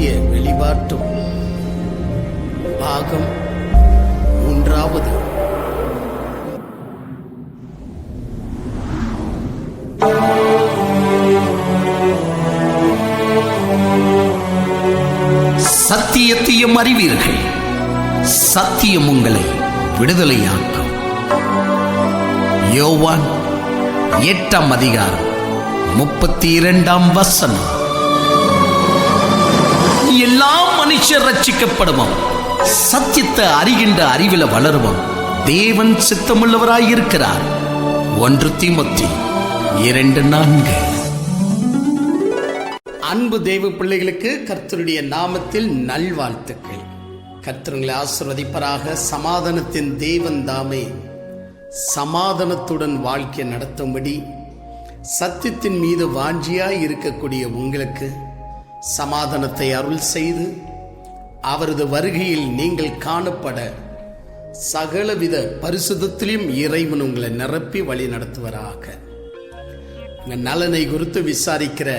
சத்திய வெளிப்பாட்டும் பாகம் 3. சத்தியத்தையும் அறிவீர்கள், சத்தியம் உங்களை விடுதலையாக்கும். யோவான் 8:32. எல்லா மனுஷர் ரட்சிக்கப்படுவோம், சத்தியத்தை அறிகின்ற அறிவில வளருவோம். தேவன் சித்தமுள்ளவராயிருக்கிறார். 1 தீமோத்தேயு 2:4. அன்பு தேவ பிள்ளைகளுக்கு கர்த்தருடைய நாமத்தில் நல்வாழ்த்துக்கள். கர்த்தருங்களை ஆசீர்வதிப்பராக. சமாதானத்தின் தேவன் தாமே சமாதானத்துடன் வாழ்க்கை நடத்தும்படி சத்தியத்தின் மீது வாஞ்சியாய் இருக்கக்கூடிய உங்களுக்கு சமாதானத்தை அருள் செய்து அவரது வருகையில் நீங்கள் காணப்பட சகலவித பரிசுத்தத்திலும் இறைவன் உங்களை நிரப்பி வழி நடத்துவராக. உங்கள் நலனை குறித்து விசாரிக்கிற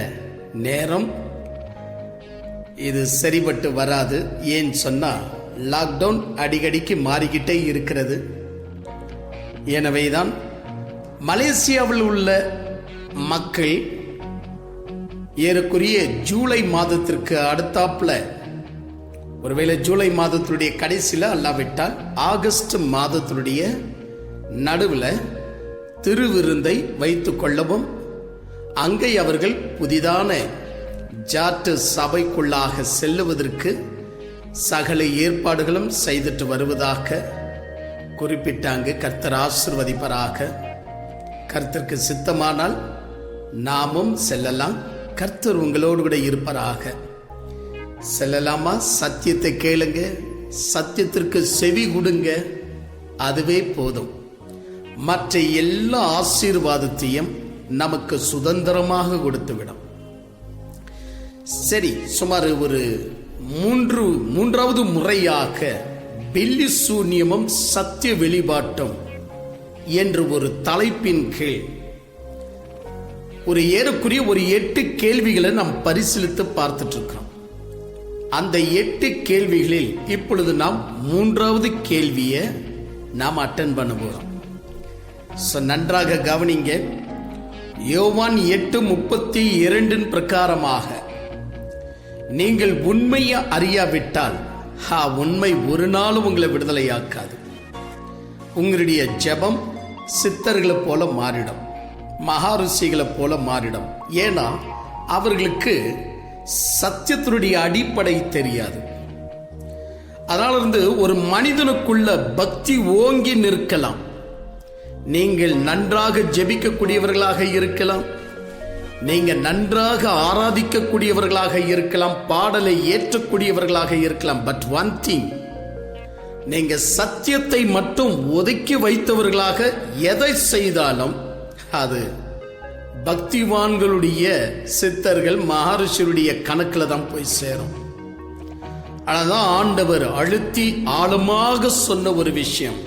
நேரம் இது சரிபட்டு வராது. ஏன் சொன்னா லாக்டவுன் அடிக்கடிக்கு மாறிக்கிட்டே இருக்கிறது. எனவேதான் மலேசியாவில் உள்ள மக்கள் ஏறக்குறைய ஜூலை மாதத்திற்கு அடுத்தாப்புல, ஒருவேளை ஜூலை மாதத்துடைய கடைசியில் அல்லாவிட்டால் ஆகஸ்ட் மாதத்தினுடைய நடுவில் திருவிருந்தை வைத்துக் கொள்ளவும், அங்கே அவர்கள் புதிதான ஜாட்டு சபைக்குள்ளாக செல்லுவதற்கு சகல ஏற்பாடுகளும் செய்துட்டு வருவதாக குறிப்பிட்டாங்க. கர்த்தர் ஆசீர்வதிப்பராக. கர்த்தருக்கு சித்தமானால் நாமும் செல்லலாம். கர்த்தர் உங்களோடு கூட இருப்பராக. செல்லலாமா? சத்தியத்தை கேளுங்க, சத்தியத்திற்கு செவி கொடுங்க, அதுவே போதும். மற்ற எல்லா ஆசீர்வாதத்தையும் நமக்கு சுதந்திரமாக கொடுத்துவிடும். சரி, சுமார் ஒரு மூன்றாவது முறையாக பில்லி சூன்யமும் சத்திய வெளிப்பாட்டும் என்று ஒரு தலைப்பின் கீழ் ஏறக்குறைய 8 கேள்விகளை நாம் பரிசீலித்து பார்த்துட்டு இருக்கிறோம். அந்த 8 கேள்விகளில் இப்பொழுது நாம் 3வது கேள்வியை நாம் அட்டென்ட் பண்ண போறோம். நன்றாக கவனிங்க. யோவான் 8:32 பிரகாரமாக நீங்கள் உண்மையை அறியாவிட்டால் உண்மை ஒரு நாளும் உங்களை விடுதலையாக்காது. உங்களுடைய ஜெபம் சித்தர்களை போல மாறிடும், மகாரிஷிகளை போல மாறிடும். ஏன்னா அவர்களுக்கு சத்தியத்தினுடைய அடிப்படை தெரியாது. அதனால ஒரு மனிதனுக்குள்ள பக்தி ஓங்கி நிற்கலாம். நீங்கள் நன்றாக ஜெபிக்கக்கூடியவர்களாக இருக்கலாம், நீங்க நன்றாக ஆராதிக்கக்கூடியவர்களாக இருக்கலாம், பாடலை ஏற்றக்கூடியவர்களாக இருக்கலாம். பட் ஒன் திங், நீங்க சத்தியத்தை மட்டும் ஒதுக்கி வைத்தவர்களாக எதை செய்தாலும் அது பக்திவான்களுடைய, சித்தர்கள், மகரிஷியுடைய கணக்கில் தான் போய் சேரும். அதான் ஆண்டவர் அழுத்தி ஆழமாக சொன்ன ஒரு விஷயம்.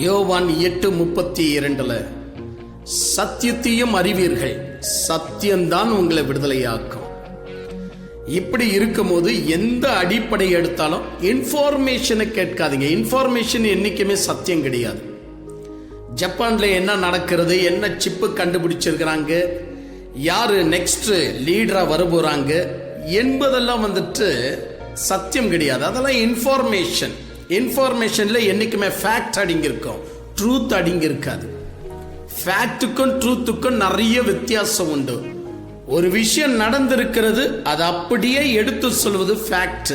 யோவான் 8:32 சத்தியத்தையும் அறிவீர்கள், சத்தியம்தான் உங்களை விடுதலையாக்கும். இப்படி இருக்கும்போது எந்த அடிப்படை எடுத்தாலும் இன்ஃபர்மேஷனை கேட்காதீங்க. இன்ஃபர்மேஷன் என்னைக்குமே சத்தியம் கிடையாது. ஜப்பான்ல என்ன நடக்கிறது, என்ன சிப்பு கண்டுபிடிச்சிருக்கிறாங்க, யாரு நெக்ஸ்ட் லீடரா வர போறாங்க என்பதெல்லாம் சத்தியம் கிடையாது. அதெல்லாம் இன்ஃபர்மேஷன். இன்ஃபர்மேஷன்ல என்னைக்குமே ஃபேக்ட் அடங்கி இருக்கும், ட்ரூத் அடங்கி இருக்காது. ஃபேக்டுக்கும் ட்ரூத்துக்கும் நிறைய வித்தியாசம் உண்டு. ஒரு விஷயம் நடந்திருக்கிறது, அது அப்படியே எடுத்து சொல்வது ஃபேக்ட்.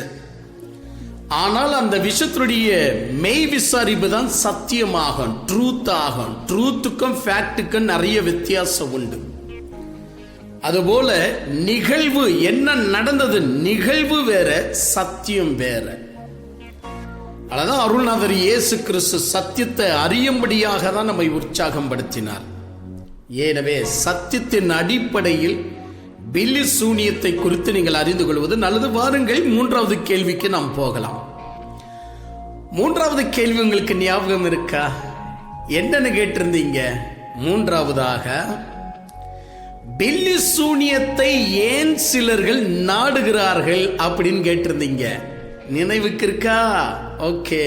ஆனால் அந்த விஷயத்துடைய மெய் விசாரிப்பு தான் சத்தியமாகும், ட்ரூத் ஆகும். ட்ரூத்துக்கும் ஃபேக்டுக்கும் நிறைய வித்தியாசம் உண்டு. அதுபோல நிகழ்வு என்ன நடந்தது, நிகழ்வு வேற, சத்தியம் வேற. அதான் அருள்நாதர் இயேசு கிறிஸ்து சத்தியத்தை அறியும்படியாக தான் நம்மை உற்சாகம் படுத்தினார். எனவே சத்தியத்தின் அடிப்படையில் பில்லி சூனியத்தை குறித்து நீங்கள் அறிந்து கொள்வது நல்லது. வாருங்கள் 3வது கேள்விக்கு நாம் போகலாம். 3வது கேள்வி உங்களுக்கு ஞாபகம் இருக்கா? என்னன்னு கேட்டிருந்தீங்க? 3வதாக பில்லி சூனியத்தை ஏன் சிலர்கள் நாடுகிறார்கள் அப்படின்னு கேட்டிருந்தீங்க. நினைவுக்கு இருக்கா? ஓகே,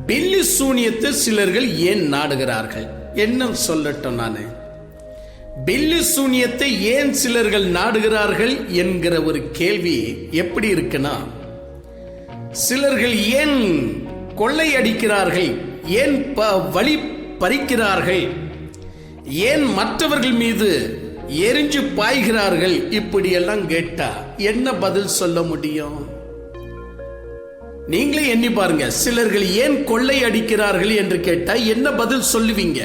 பில்லி சூனியத்தை சிலர்கள் ஏன் நாடுகிறார்கள் என்ன சொல்லட்டும். நானு பில்லி சூனியத்தை ஏன் சிலர்கள் நாடுகிறார்கள் என்கிற ஒரு கேள்வி எப்படி இருக்குன்னா, சிலர்கள் ஏன் கொள்ளை அடிக்கிறார்கள், ஏன் வழி பறிக்கிறார்கள், ஏன் மற்றவர்கள் மீது எரிஞ்சு பாய்கிறார்கள், இப்படியெல்லாம் கேட்டா என்ன பதில் சொல்ல முடியும்? நீங்களே எண்ணி பாருங்க. சிலர்கள் ஏன் கொள்ளை அடிக்கிறார்கள் என்று கேட்டா என்ன பதில் சொல்லுவீங்க?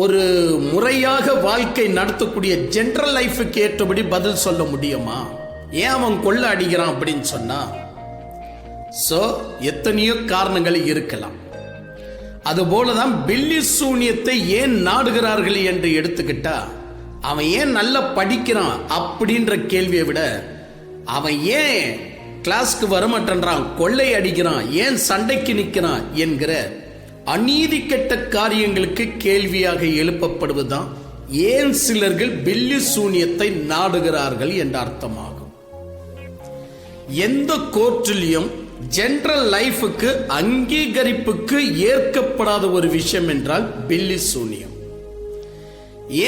ஒரு முறையாக வாழ்க்கை நடத்தக்கூடிய ஜெனரல் லைஃபுக்கு ஏற்றபடி பதில் சொல்ல முடியுமா? ஏன் அவன் கொள்ளை அடிக்கிறான் அப்படின்னு சொன்னா, எத்தனையோ காரணங்கள் இருக்கலாம். அதுபோலதான் பில்லி சூனியத்தை ஏன் நாடுகிறார்கள் என்று எடுத்துக்கிட்டா, அவன் ஏன் நல்லா படிக்கிறான் அப்படின்ற கேள்வியை விட, அவன் ஏன் கிளாஸ்க்கு வரமாட்டேன்றான், கொள்ளை அடிக்கிறான், ஏன் சண்டைக்கு நிற்கிறான் என்கிற அநீதி கெட்ட காரியங்களுக்கு கேள்வியாக எழுப்பப்படுவதுதான் ஏன் சிலர்கள் பில்லி சூனியத்தை நாடுகிறார்கள் என்ற அர்த்தமாகும். எந்த கோர்ட்டிலையும் ஜெனரல் லைஃபுக்கு அங்கீகரிப்புக்கு ஏற்கப்படாத ஒரு விஷயம் என்றால் பில்லி சூனியம்.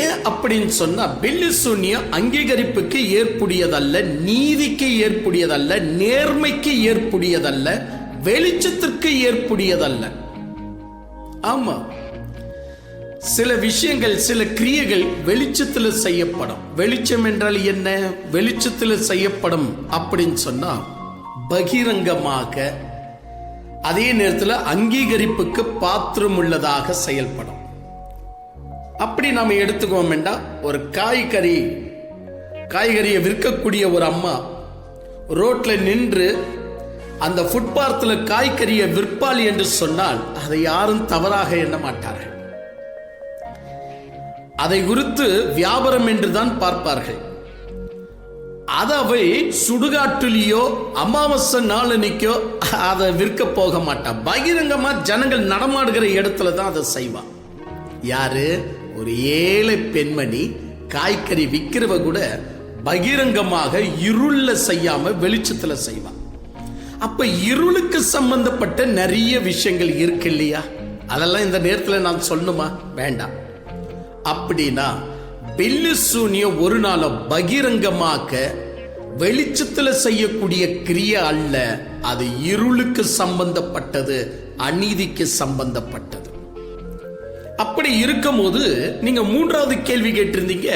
ஏன் அப்படின்னு சொன்னா, பில்லி சூனியம் அங்கீகரிப்புக்கு ஏற்புடையதல்ல, நீதிக்கு ஏற்புடையதல்ல, நேர்மைக்கு ஏற்புடையதல்ல, வெளிச்சத்திற்கு ஏற்புடையதல்ல. ஆமா, சில விஷயங்கள், சில கிரியைகள் வெளிச்சத்தில் செய்யப்படும். வெளிச்சம் என்றால் என்ன? வெளிச்சத்தில் செய்யப்படும் அப்படின்னு சொன்னா பகிரங்கமாக, அதே நேரத்தில் அங்கீகரிப்புக்கு பாத்திரம் உள்ளதாக செயல்படும். அப்படி நாம எடுத்துக்கோம் என்றால், ஒரு காய்கறியை விற்கக்கூடிய ஒரு அம்மா ரோட்ல நின்று அந்த ஃபுட்பாத்தில் காய்கறியை விற்பாள் என்று சொன்னால் அதை யாரும் தவறாக எண்ண மாட்டார்கள். அதை குறித்து வியாபாரம் என்றுதான் பார்ப்பார்கள். அதை சுடுகாட்டிலேயோ அமாவாசை நாளன்னைக்கோ அதை விற்க போக மாட்டான். பகிரங்கமா ஜனங்கள் நடமாடுகிற இடத்துல தான் அதை செய்வான். யாரு? ஒரு ஏழை பெண்மணி காய்கறி விற்கிறவ கூட பகிரங்கமாக இருள செய்யாம வெளிச்சத்துல செய்வான். அப்ப இருளுக்கு சம்பந்தப்பட்ட நிறைய விஷயங்கள் இருக்கு இல்லையா? அதெல்லாம் இந்த நேரத்தில் நான் சொல்லணுமா? வேண்டாம். அப்படின்னா பில்லி சூனியம் ஒரு நாள பகிரங்கமாக வெளிச்சத்துல செய்யக்கூடிய கிரியை அல்ல, அது இருளுக்கு சம்பந்தப்பட்டது, அநீதிக்கு சம்பந்தப்பட்டது. அப்படி இருக்கும் போது நீங்க மூன்றாவது கேள்வி கேட்டிருந்தீங்க,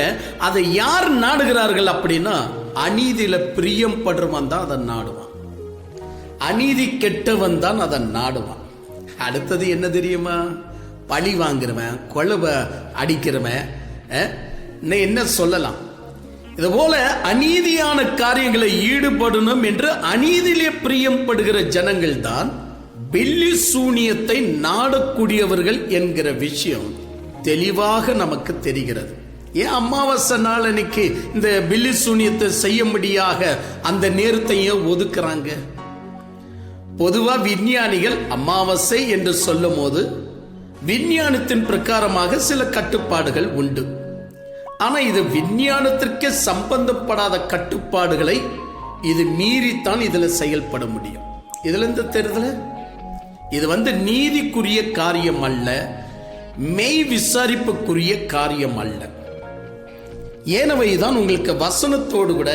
அதை யார் நாடுகிறார்கள் அப்படின்னா, அநீதியில பிரியம் படுறவன் தான் அதை நாடுவான், அநீதி கெட்டவன் தான் அதை நாடுவான். அடுத்தது என்ன தெரியுமா? பழி வாங்குறவன், கொலை அடிக்கிறவன், என்ன சொல்லலாம்? இது போல அநீதியான காரியங்களை ஈடுபடணும் என்று அநீதியிலே பிரியப்படுகிற ஜனங்கள் தான் பில்லி சூனியத்தை நாடக்கூடியவர்கள் என்கிற விஷயம் தெளிவாக நமக்கு தெரிகிறது. ஏன் அமாவாசை நாள் அன்னைக்கு இந்த பில்லி சூனியத்தை செய்யும்படியாக அந்த நேரத்தையும் ஒதுக்குறாங்க? பொதுவா விஞ்ஞானிகள் அமாவாசை என்று சொல்லும் போது விஞ்ஞானத்தின் பிரகாரமாக சில கட்டுப்பாடுகள் உண்டு. ஆனா இது விஞ்ஞானத்திற்கு சம்பந்தப்படாத கட்டுப்பாடுகளை இது மீறித்தான் இதுல செயல்பட முடியும். இதுல இருந்து தெரிதல, இது நீதிக்குரிய காரியம் அல்ல, மெய் விசாரிப்புக்குரிய காரியம் அல்ல. ஏனவைதான் உங்களுக்கு வசனத்தோடு கூட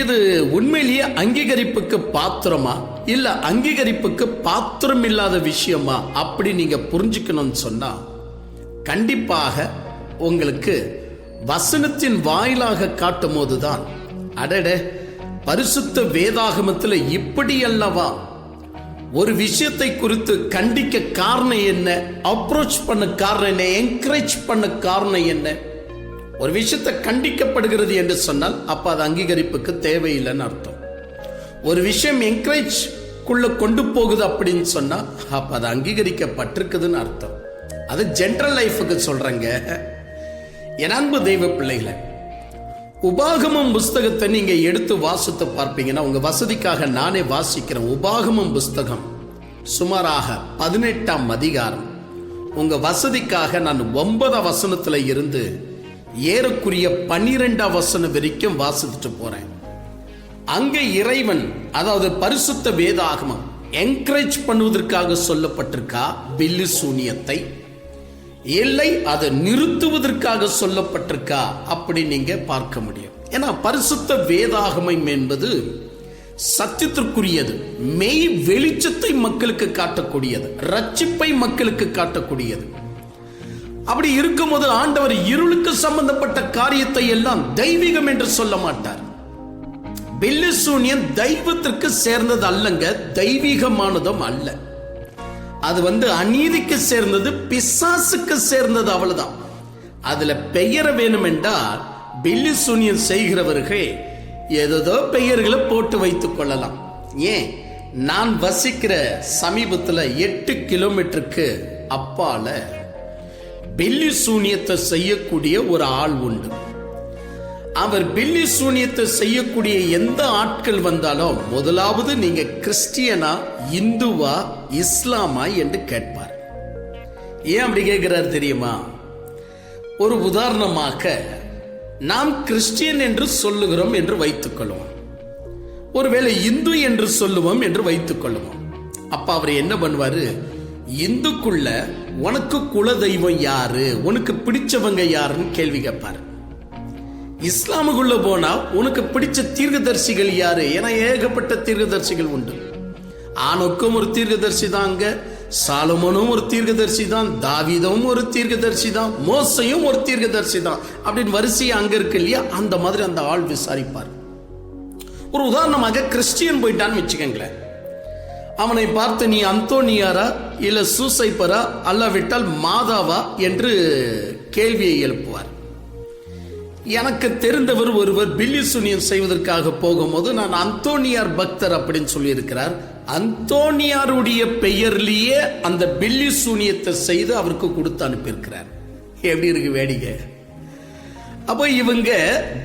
இது உண்மையிலேயே அங்கீகரிப்புக்கு பாத்திரமா இல்ல அங்கீகரிப்புக்கு பாத்திரம் இல்லாத விஷயமா அப்படி நீங்க புரிஞ்சுக்கணும்னு சொன்னா, கண்டிப்பாக உங்களுக்கு வசனத்தின் வாயிலாக காட்டும் போதுதான், அடடே பரிசுத்த வேதாகமத்தில் இப்படி அல்லவா ஒரு விஷயத்தை குறித்து கண்டிக்க காரணம் என்ன, அப்ரோச் பண்ண காரணம் என்ன, என்கரேஜ் பண்ண காரணம் என்ன? ஒரு விஷயத்தை கண்டிக்கப்படுகிறது என்று சொன்னால் அப்ப அது அங்கீகரிப்புக்கு தேவையில்லைன்னு அர்த்தம். ஒரு விஷயம் என்கரேஜ் குள்ள கொண்டு போகுது அப்படின்னு சொன்னா அப்ப அது அங்கீகரிக்கப்பட்டிருக்குதுன்னு அர்த்தம். அது ஜெனரல் லைஃபுக்கு சொல்றேங்க. என் அன்பு தெய்வ பிள்ளைகளை, உபாகமம் புஸ்தகத்தை நீங்க எடுத்து வாசித்து பார்ப்பீங்கன்னா, உங்க வசதிக்காக நானே வாசிக்கிறேன். உபாகமம் புஸ்தகம் சுமாராக 18ஆம் அதிகாரம் உங்க வசதிக்காக நான் 9 வசனத்துல இருந்து ஏறக்குரிய 12 வசனம் வரைக்கும் வாசிச்சுட்டு போறேன். அங்க இறைவன், அதாவது பரிசுத்த வேதாகமம் என்கரேஜ் பண்ணுவதற்காக சொல்லப்பட்டிருக்கா பில்லி சூனியத்தை, இல்லை அதை நிறுத்துவதற்காக சொல்லப்பட்டிருக்கா அப்படி நீங்க பார்க்க முடியும். ஏன்னா பரிசுத்த வேதாகமம் என்பது சத்தியத்திற்குரியது, மெய் வெளிச்சத்தை மக்களுக்கு காட்டக்கூடியது, ரட்சிப்பை மக்களுக்கு காட்டக்கூடியது. அப்படி இருக்கும்போது ஆண்டவர் இருளுக்கு சம்பந்தப்பட்ட காரியத்தை எல்லாம் தெய்வீகம் என்று சொல்ல மாட்டார். பில்லி சூனியம் தெய்வத்திற்கு சேர்ந்தது அல்லங்க, தெய்வீகமானதும் அல்ல. அது அநீதிக்கு சேர்ந்தது, பிசாசுக்கு சேர்ந்தது, அவ்வளவுதான். அதுல பெயர வேணும் என்றால் பில்லி சூனியம் செய்கிறவர்கள் ஏதோ பெயர்களை போட்டு வைத்துக் கொள்ளலாம். ஏன், நான் வசிக்கிற சமீபத்தில் 8 கிலோமீட்டருக்கு அப்பால பில்லி சூனியத்தை செய்யக்கூடிய ஒரு ஆள் உண்டு. அவர் பில்லி சூனியத்தை செய்யக்கூடிய எந்த ஆட்கள் வந்தாலும் முதலாவது நீங்க கிறிஸ்டியனா, இந்துவா, இஸ்லாமா என்று கேட்பார். ஏன் அப்படி கேட்கிறார் தெரியுமா? ஒரு உதாரணமாக, நாம் கிறிஸ்டியன் என்று சொல்லுகிறோம் என்று வைத்துக் கொள்வோம், ஒருவேளை இந்து என்று சொல்லுவோம் என்று வைத்துக் கொள்வோம். அப்ப அவர் என்ன பண்ணுவாரு, இந்துக்குள்ள உனக்கு குல தெய்வம் யாரு, உனக்கு பிடிச்சவங்க யாருன்னு கேள்வி கேட்பாரு. இஸ்லாமுக்குள்ள போனா உனக்கு பிடிச்ச தீர்க்கதரிசிகள் யாரு, ஏன்னா ஏகப்பட்ட தீர்க்கதரிசிகள் உண்டு. ஆனோக்கும் ஒரு தீர்க்கதரிசி தான், அங்க சாலமோனும் ஒரு தீர்க்கதரிசி தான், தாவீதும் ஒரு தீர்க்கதரிசி தான், மோசையும் ஒரு தீர்க்கதரிசி தான், அப்படின்னு வரிசையா அங்க இருக்கு இல்லையா, அந்த மாதிரி அந்த ஆள் விசாரிப்பார். ஒரு உதாரணமாக கிறிஸ்டியன் போயிட்டான்னு வச்சுக்கங்களேன், அவனை பார்த்து நீ அந்தோனியாரா இல்ல சூசைப்பரா அல்லாவிட்டால் மாதாவா என்று கேள்வியை எழுப்புவார். எனக்கு தெரிந்தவர் ஒருவர் பில்லி சூனியம் செய்வதற்காக போகும்போது நான் அந்தோனியார் பக்தர் அப்படின்னு சொல்லி இருக்கிறார். அந்தோனியாருடைய பெயர்லேயே அந்த பில்லி சூனியத்தை செய்து அவருக்கு கொடுத்து அனுப்பியிருக்கிறார். எப்படி இருக்கு வேடிக்கை? அப்போ இவங்க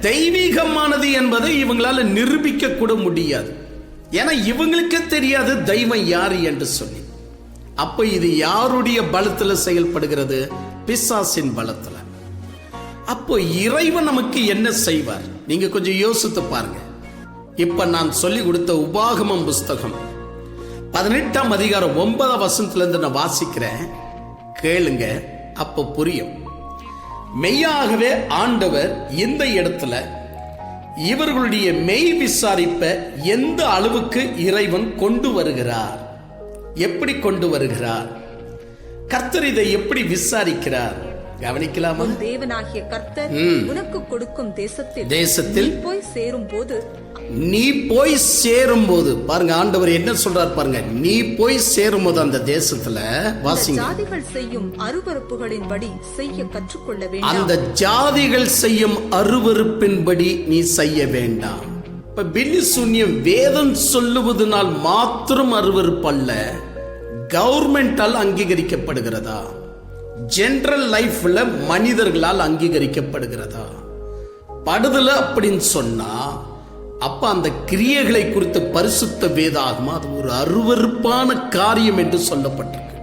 தெய்வீகமானது என்பதை இவங்களால நிரூபிக்க கூட முடியாது. ஏன்னா இவங்களுக்கே தெரியாது தெய்வம் யாரு என்று சொல்லி. அப்ப இது யாருடைய பலத்துல செயல்படுகிறது? பிசாசின் பலத்துல. அப்போ இறைவன் நமக்கு என்ன செய்வார்? நீங்க கொஞ்சம் யோசித்து பாருங்க. இப்ப நான் சொல்லி கொடுத்த உபாகமம் புஸ்தகம் 18ஆம் அதிகாரம் 9ஆம் வசனத்துல இருந்து நான் வாசிக்கிறேன், கேளுங்க, அப்ப புரியும். மெய்யாகவே ஆண்டவர் இந்த இடத்துல இவர்களுடைய மெய் விசாரிப்ப எந்த அளவுக்கு இறைவன் கொண்டு வருகிறார், எப்படி கொண்டு வருகிறார், கர்த்தர் இதை எப்படி விசாரிக்கிறார் கவனிக்கலாமா? தேவனாகிய கர்த்தர் உனக்கு கொடுக்கும் தேசத்தில் நீ போய் சேரும் போது பாருங்க, ஆண்டவர் என்ன சொல்றார் பாருங்க. நீ போய் சேரும் போது அந்த தேசத்துல வாசிங்க, ஜாதிகள் செய்யும் அருவருப்புகளின்படி செய்ய கற்றுக்கொள்ள வேண்டாம். அந்த ஜாதிகள் செய்யும் அருவருப்பின்படி நீ செய்ய வேண்டாம். இப்ப பில்லி சூன்யம் வேதம் சொல்லுவதனால் மாத்திரம் அருவருப்பு அல்ல, கவர்மெண்டால் அங்கீகரிக்கப்படுகிறதா, ஜெனரல் லைஃப்ல மனிதர்களால் அங்கீகரிக்கப்படுகிறதா, படுதல அப்படின்னு சொன்னா அப்ப அந்த கிரியைகளை குறித்து பரிசுத்த வேதாகமம் அது ஒரு அருவருப்பான காரியம் என்று சொல்லப்பட்டிருக்கு.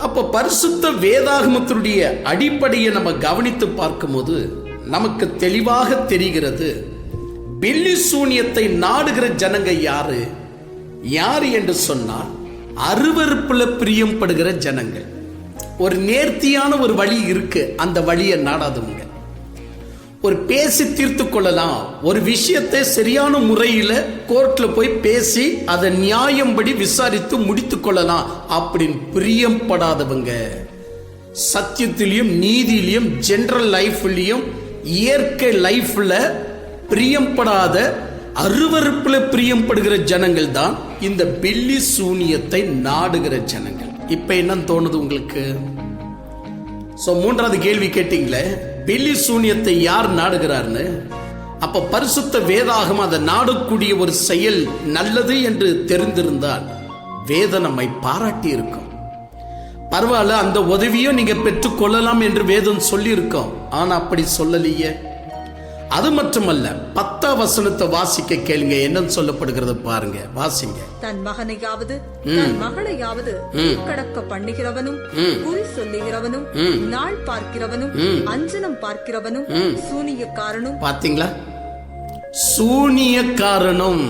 அப்ப பரிசுத்த வேதாகமத்தினுடைய அடிப்படையை நம்ம கவனித்து பார்க்கும்போது நமக்கு தெளிவாக தெரிகிறது, பில்லி சூனியத்தை நாடுகிற ஜனங்க யாரு யாரு என்று சொன்னால் அருவருப்புல பிரியப்படுகிற ஜனங்கள். ஒரு நேர்த்தியான ஒரு வழி இருக்கு, அந்த வழியை நாடாதவங்க. ஒரு பேசி தீர்த்து கொள்ளலாம், ஒரு விஷயத்தை சரியான முறையில் கோர்ட்ல போய் பேசி அதை நியாயம்படி விசாரித்து முடித்து கொள்ளலாம் அப்படின்னு பிரியப்படாதவங்க, சத்தியத்திலையும் நீதியிலையும் ஜெனரல் லைஃப்லயும் இயற்கை லைஃப்ல பிரியப்படாத அருவருப்புல பிரியப்படுகிற ஜனங்கள் தான் இந்த பில்லி சூனியத்தை நாடுகிற ஜனங்கள். இப்ப என்ன தோணுது உங்களுக்கு? மூன்றாவது கேள்வி கேட்டீங்களே, பில்லி சூனியத்தை யார் நாடுகிறார்னு. அப்ப பரிசுத்த வேதாகமம் அதை நாடக்கூடிய ஒரு செயல் நல்லது என்று தெரிந்திருந்தால் வேதம் நம்மை பாராட்டி இருக்கும். பரவாயில்ல, அந்த உதவியும் நீங்க பெற்றுக் கொள்ளலாம் என்று வேதம் சொல்லி இருக்கோம். ஆனா அப்படி சொல்லலையே. அது மட்டுமல்ல, 10 11 வசனத்தை வாசிக்க கேளுங்க. என்னன்னு சொல்லப்படுகிறது பாருங்க, வாசிங்க. தன் மகனையாவது தன் மகளையாவது கடக்க பண்ணுகிறவனும் குறி சொல்லுகிறவனும் நாள் பார்க்கிறவனும் அஞ்சனம் பார்க்கிறவனும் சூனியக்காரனும். பாத்தீங்களா, சூனியக்காரனும்.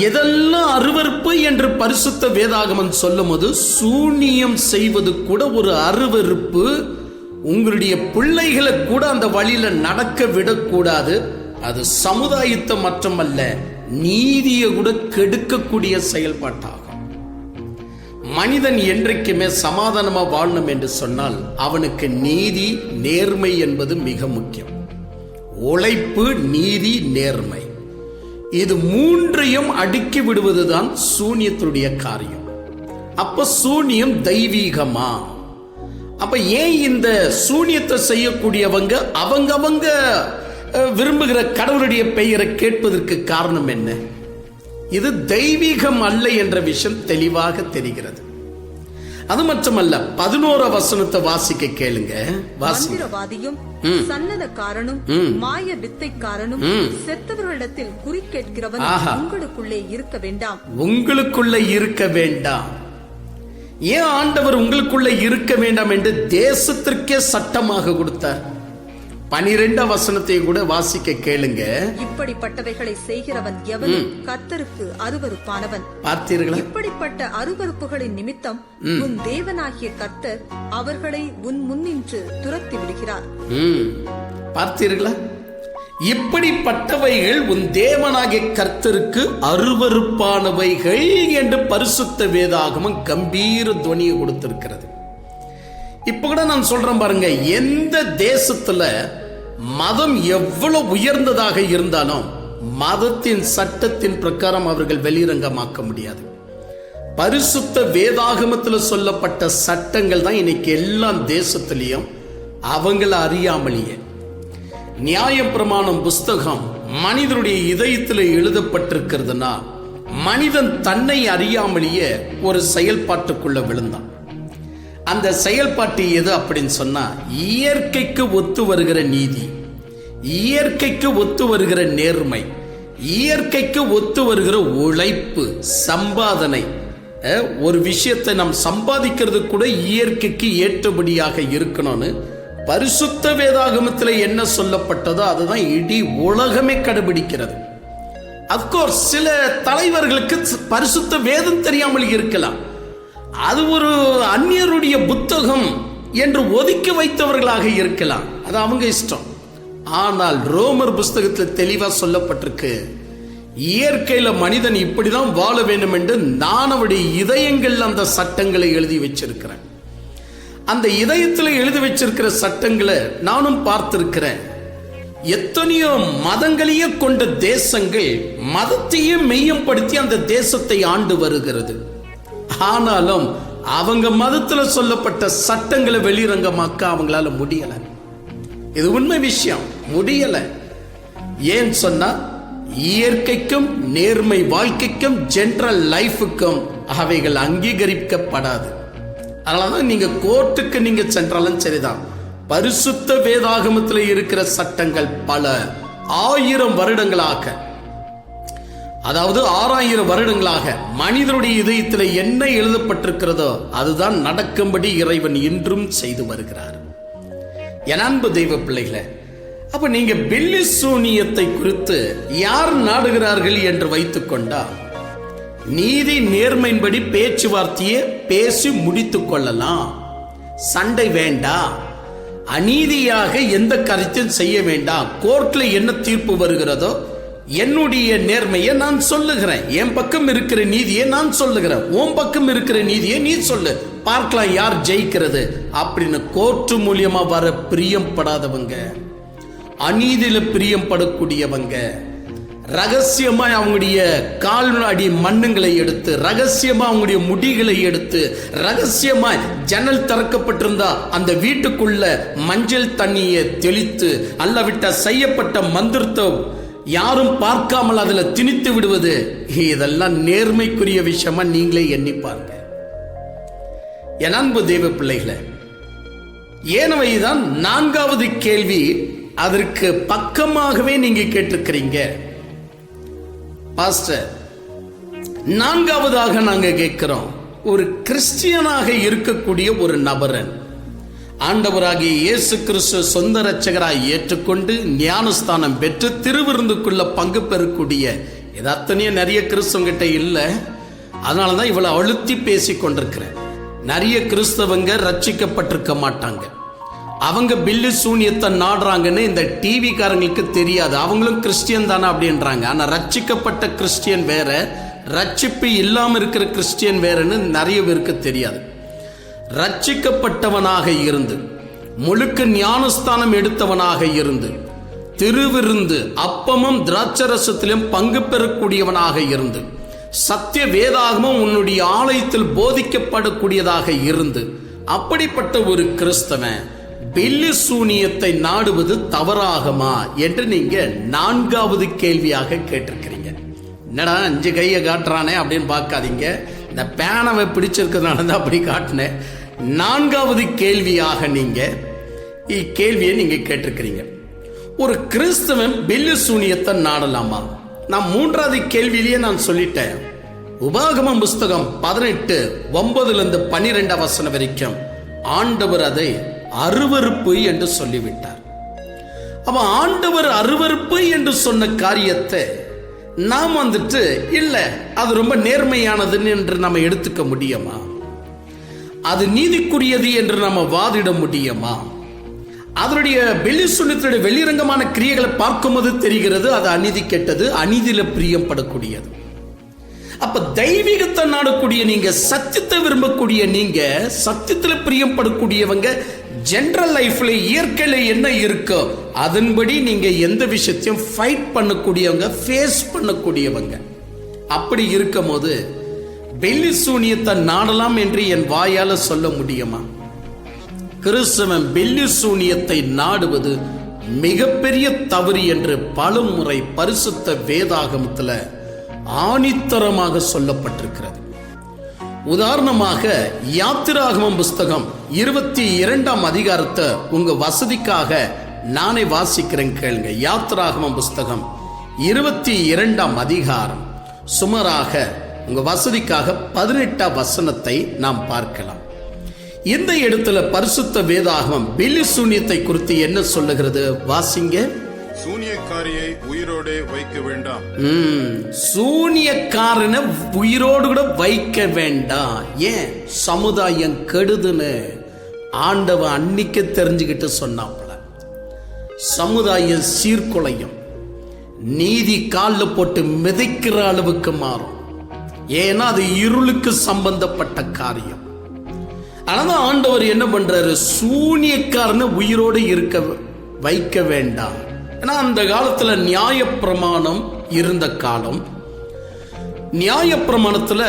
எதெல்லாம் அருவருப்பு என்று பரிசுத்த வேதாகமம் சொல்லும் போது சூனியம் செய்வது கூட ஒரு அருவருப்பு. உங்களுடைய பிள்ளைகளை கூட அந்த வழியில நடக்க விடக்கூடாது. அது சமுதாயத்தை மட்டுமல்ல, நீதியை கூட கெடுக்கக்கூடிய செயல்பாட்டாகும். மனிதன் என்றைக்குமே சமாதானமா வாழணும் என்று சொன்னால் அவனுக்கு நீதி நேர்மை என்பது மிக முக்கியம். உழைப்பு, நீதி, நேர்மை, இது மூன்றையும் அடுக்கி விடுவதுதான் சூனியத்துடைய காரியம். அப்ப சூனியம் தெய்வீகமா? அப்ப ஏன் இந்த சூனியத்தை செய்யக்கூடியவங்க அவங்க விரும்புகிற கடவுளுடைய பெயரை கேட்பதற்கு காரணம் என்ன? இது தெய்வீகம் அல்ல என்ற விஷயம் தெளிவாக தெரிகிறது. அது மட்டுமல்ல, 11 வசனத்தை வாசிக்க கேளுங்க. மந்திரவாதியும் சன்னதக்காரனும் மாய வித்தைக்காரனும் செத்தவர்களிடத்தில் குறி கேட்கிறவன் உங்களுக்குள்ளே இருக்க வேண்டாம். உங்களுக்குள்ள இருக்க வேண்டாம். ஏன் ஆண்டவர் உங்களுக்குள்ள இருக்க வேண்டாம் என்று தேசத்திற்கே சட்டமாக கொடுத்தார்? 12 வசனத்தை கூட வாசிக்க கேளுங்க. இப்படிப்பட்டவைகளை செய்கிறவன் எவனும் கர்த்தருக்கு அருவருப்பானவன். பார்த்தீர்களா? இப்படிப்பட்ட அருவருப்புகளின் நிமித்தம் உன் தேவனாகிய கர்த்தர் அவர்களை உன் முன்னின்று துரத்தி விடுகிறார். பார்த்தீர்களா? இப்படிப்பட்டவைகள் உன் தேவனாகிய கர்த்தருக்கு அருவருப்பானவைகள் என்று பரிசுத்த வேதாகமம் கம்பீர துவனியை கொடுத்திருக்கிறது. இப்ப கூட நான் சொல்றேன் பாருங்க, எந்த தேசத்துல மதம் எவ்வளவு உயர்ந்ததாக இருந்தாலும் மதத்தின் சட்டத்தின் பிரகாரம் அவர்கள் வெளிரங்கமாக்க முடியாது. பரிசுத்த வேதாகமத்தில் சொல்லப்பட்ட சட்டங்கள் தான் இன்னைக்கு எல்லா தேசத்திலையும் அவங்கள அறியாமலேயே. நியாயப்பிரமாணம் புஸ்தகம் மனிதனுடைய இதயத்தில் எழுதப்பட்டிருக்கிறதுனா மனிதன் தன்னை அறியாமலேயே ஒரு செயல்பாட்டுக்குள்ள விழுந்தான். அந்த செயல்பாட்டு எது அப்படின்னு சொன்னா, இயற்கைக்கு ஒத்து வருகிற நீதி, இயற்கைக்கு ஒத்து வருகிற நேர்மை, இயற்கைக்கு ஒத்து வருகிற உழைப்பு, சம்பாதனை. ஒரு விஷயத்தை நாம் சம்பாதிக்கிறது கூட இயற்கைக்கு ஏற்றபடியாக இருக்கணும்னு பரிசுத்த வேதாகமத்தில் என்ன சொல்லப்பட்டதோ அதுதான் இடி உலகமே கடைபிடிக்கிறது. அப்கோர்ஸ் சில தலைவர்களுக்கு பரிசுத்த வேதம் தெரியாமல் இருக்கலாம். அது ஒரு அந்நியருடைய புத்தகம் என்று ஒதுக்கி வைத்தவர்களாக இருக்கலாம், அது அவங்க இஷ்டம். ஆனால் ரோமர் புஸ்தகத்தில் தெளிவா சொல்லப்பட்டிருக்கு, இயற்கையில மனிதன் இப்படிதான் வாழ வேண்டும் என்று நான் அவருடைய இதயங்கள் அந்த சட்டங்களை எழுதி வச்சிருக்கிறேன். அந்த இதயத்தில் எழுதி வச்சிருக்கிற சட்டங்களை நானும் பார்த்திருக்கிறேன். எத்தனையோ மதங்களையே கொண்ட தேசங்கள் மதத்தையே மெய்யப்படுத்தி அந்த தேசத்தை ஆண்டு வருகிறது. ஆனாலும் அவங்க மதத்துல சொல்லப்பட்ட சட்டங்களை வெளிரங்கமாக்க அவங்களால முடியல. இது உண்மை விஷயம், முடியல. ஏன் சொன்னா, இயற்கைக்கும் நேர்மை வாழ்க்கைக்கும் ஜெனரல் லைஃபுக்கும் அவைகள் அங்கீகரிக்கப்படாது. அதனாலதான் நீங்க கோர்ட்டுக்கு நீங்க சென்றாலும் சரிதான், பரிசுத்த வேதாகமத்தில் இருக்கிற சட்டங்கள் பல 1000 வருடங்களாக, அதாவது 6000 வருடங்களாக மனிதனுடைய இதயத்தில் என்ன எழுதப்பட்டிருக்கிறதோ அதுதான் நடக்கும்படி இறைவன் இன்றும் செய்து வருகிறார். என் அன்பு தெய்வ பிள்ளைகளே, அப்ப நீங்க பில்லி சூனியத்தை குறித்து யார் நாடுகிறார்கள் என்று வைத்துக் கொண்டால், நீதி நேர்மையின்படி பேச்சுவார்த்தையை பேசி முடித்துக் கொள்ளலாம். சண்டை வேண்டாம், அநீதியாக எந்த கருத்தையும் செய்ய வேண்டாம். கோர்ட்ல என்ன தீர்ப்பு வருகிறதோ என்னுடைய நேர்மையை நான் சொல்லுகிறேன், என் பக்கம் இருக்கிற நீதியை நான் சொல்லுகிறேன், உன் பக்கம் இருக்கிற நீதியை நீ சொல்லு, பார்க்கலாம் யார் ஜெயிக்கிறது அப்படின்னு கோர்ட்டு மூலியமா வர பிரியப்படாதவங்க, அநீதியில பிரியப்படக்கூடியவங்க, ரகசியமா அவங்களுடைய கால்நடி மண்ணுங்களை எடுத்து, ரகசியமா அவங்களுடைய முடிகளை எடுத்து, ரகசியமா ஜன்னல் திறக்கப்பட்டிருந்தா அந்த வீட்டுக்குள்ள மஞ்சள் தண்ணியை தெளித்து அல்லவிட்ட செய்யப்பட்ட மந்திரத்தை யாரும் பார்க்காமல் அதுல திணித்து விடுவது, இதெல்லாம் நேர்மைக்குரிய விஷயமா நீங்களே எண்ணி பாருங்க. என் அன்பு தெய்வ பிள்ளைகளே, ஏனவைதான் 4வது கேள்வி அதற்கு பக்கமாகவே நீங்க கேட்டிருக்கிறீங்க. பாஸ்டர், நான்காவதாக நாங்க கேட்கிறோம், ஒரு கிறிஸ்டியனாக இருக்கக்கூடிய ஒரு நபரன் ஆண்டவராகிய இயேசு கிறிஸ்து சொந்த இரட்சகராய் ஏற்றுக்கொண்டு ஞானஸ்தானம் பெற்று திருவிருந்துக்குள்ள பங்கு பெறக்கூடிய இது அத்தனையும் நிறைய கிறிஸ்தவங்கிட்ட இல்லை. அதனாலதான் இவ்வளவு அழுத்தி பேசி கொண்டிருக்கிறேன். நிறைய கிறிஸ்தவங்க ரட்சிக்கப்பட்டிருக்க மாட்டாங்க. அவங்க பில்லி சூனியத்தை நாடுறாங்கன்னு இந்த டிவி காரங்களுக்கு தெரியாது. அவங்களும் கிறிஸ்டியன் தானே அப்படின்றாங்க. ஆனா ரட்சிக்கப்பட்ட கிறிஸ்டியன் வேற, ரட்சிப்பு இல்லாம இருக்கிற கிறிஸ்டியன் வேறன்னு நிறைய பேருக்கு தெரியாது. ரட்சிக்கப்பட்டவனாக இருந்து முழுக்க ஞானஸ்தானம் எடுத்தவனாக இருந்து திருவிருந்து அப்பமும் திராட்சரசத்திலும் பங்கு பெறக்கூடியவனாக இருந்து சத்திய வேதாகமும் உன்னுடைய ஆலயத்தில் போதிக்கப்படக்கூடியதாக இருந்து அப்படிப்பட்ட ஒரு கிறிஸ்தவன் பில்லி சூனியத்தை நாடுவது தவறாகுமா என்று நீங்க நான்காவது கேள்வியாக கேட்டிருக்கிறீங்க. என்னடா 5 கையை காட்டுறானே அப்படின்னு பார்க்காதீங்க. இந்த பேனவை பிடிச்சிருக்கிறதுனால தான் அப்படி காட்டினேன். நான்காவது கேள்வியாக நீங்க இக்கேள்வியை நீங்க கேட்டிருக்கிறீங்க, ஒரு கிறிஸ்தவன் பில்லி சூனியத்தை நாடலாமா? நான் மூன்றாவது கேள்வியிலேயே நான் சொல்லிட்டேன். உபாகமம் புஸ்தகம் 18:9-12 வரைக்கும் ஆண்டவர் அதை அருவருப்பு என்று சொல்லிவிட்டார். அப்ப ஆண்டவர் அருவருப்பு என்று சொன்ன காரியத்தை நாம் இல்ல அது ரொம்ப நேர்மையானதுன்னு என்று நம்ம எடுத்துக்க முடியுமா? அது நீதிக்குரியது என்று நம்ம வாதிட முடியுமா? அதனுடைய வெளிச்சுனத்தினுடைய வெளிரங்கமான கிரியைகளை பார்க்கும்போது தெரிகிறது அது அநீதி கெட்டது, அநீதியில பிரியப்படக்கூடியது. அப்ப தெய்வீகத்தை நாடக்கூடிய நீங்க, சத்தியத்தை விரும்பக்கூடிய நீங்க, சத்தியத்துல பிரியப்படக்கூடியவங்க ஜெனரல் லைஃப்ல இயற்கையில என்ன இருக்கோ அதன்படி நீங்க எந்த விஷயத்தையும் ஃபைட் பண்ணக்கூடியவங்க, ஃபேஸ் பண்ணக்கூடியவங்க. அப்படி இருக்கும் போது பில்லி சூனியத்தை நாடலாம் என்று என் வாயால சொல்ல முடியுமா? கிறிஸ்தவன் பில்லி சூனியத்தை நாடுவது மிகப்பெரிய தவறு என்று பலமுறை பரிசுத்த வேதாகமத்துல ஆணித்தரமாக சொல்லப்பட்டிருக்கிறது. உதாரணமாக யாத்திராகமம் புஸ்தகம் 22ஆம் அதிகாரத்தை உங்க வசதிக்காக நானே வாசிக்கிறேன், கேளுங்க. யாத்திராகமம் புஸ்தகம் 22ஆம் அதிகாரம் சுமாராக உங்க வசதிக்காக 18ஆம் வசனத்தை நாம் பார்க்கலாம். இந்த இடத்துல பரிசுத்த வேதாகமம் பில்லி சூனியத்தை குறித்து என்ன சொல்லுகிறது? வாசிங்க. சூனியக்காரியை உயிரோடு வைக்க வேண்டாம். சூனியக்காரனை உயிரோடு கூட வைக்க வேண்டாம். ஏன்? சமுதாயம் கெடுதுன்னு ஆண்டவன் அன்னைக்கு தெரிஞ்சுக்கிட்டு சொன்னாப்புல. சமுதாயம் சீர்குலையும், நீதி காலில் போட்டு மிதைக்கிற அளவுக்கு மாறும். ஏன்னா அது இருளுக்கு சம்பந்தப்பட்ட காரியம். ஆனா ஆண்டவர் என்ன பண்றாரு? சூனியக்காரனை உயிரோடு இருக்க வைக்க வேண்டாம். ஏன்னா அந்த காலத்துல நியாயப்பிரமாணம் இருந்த காலம். நியாயப்பிரமாணத்துல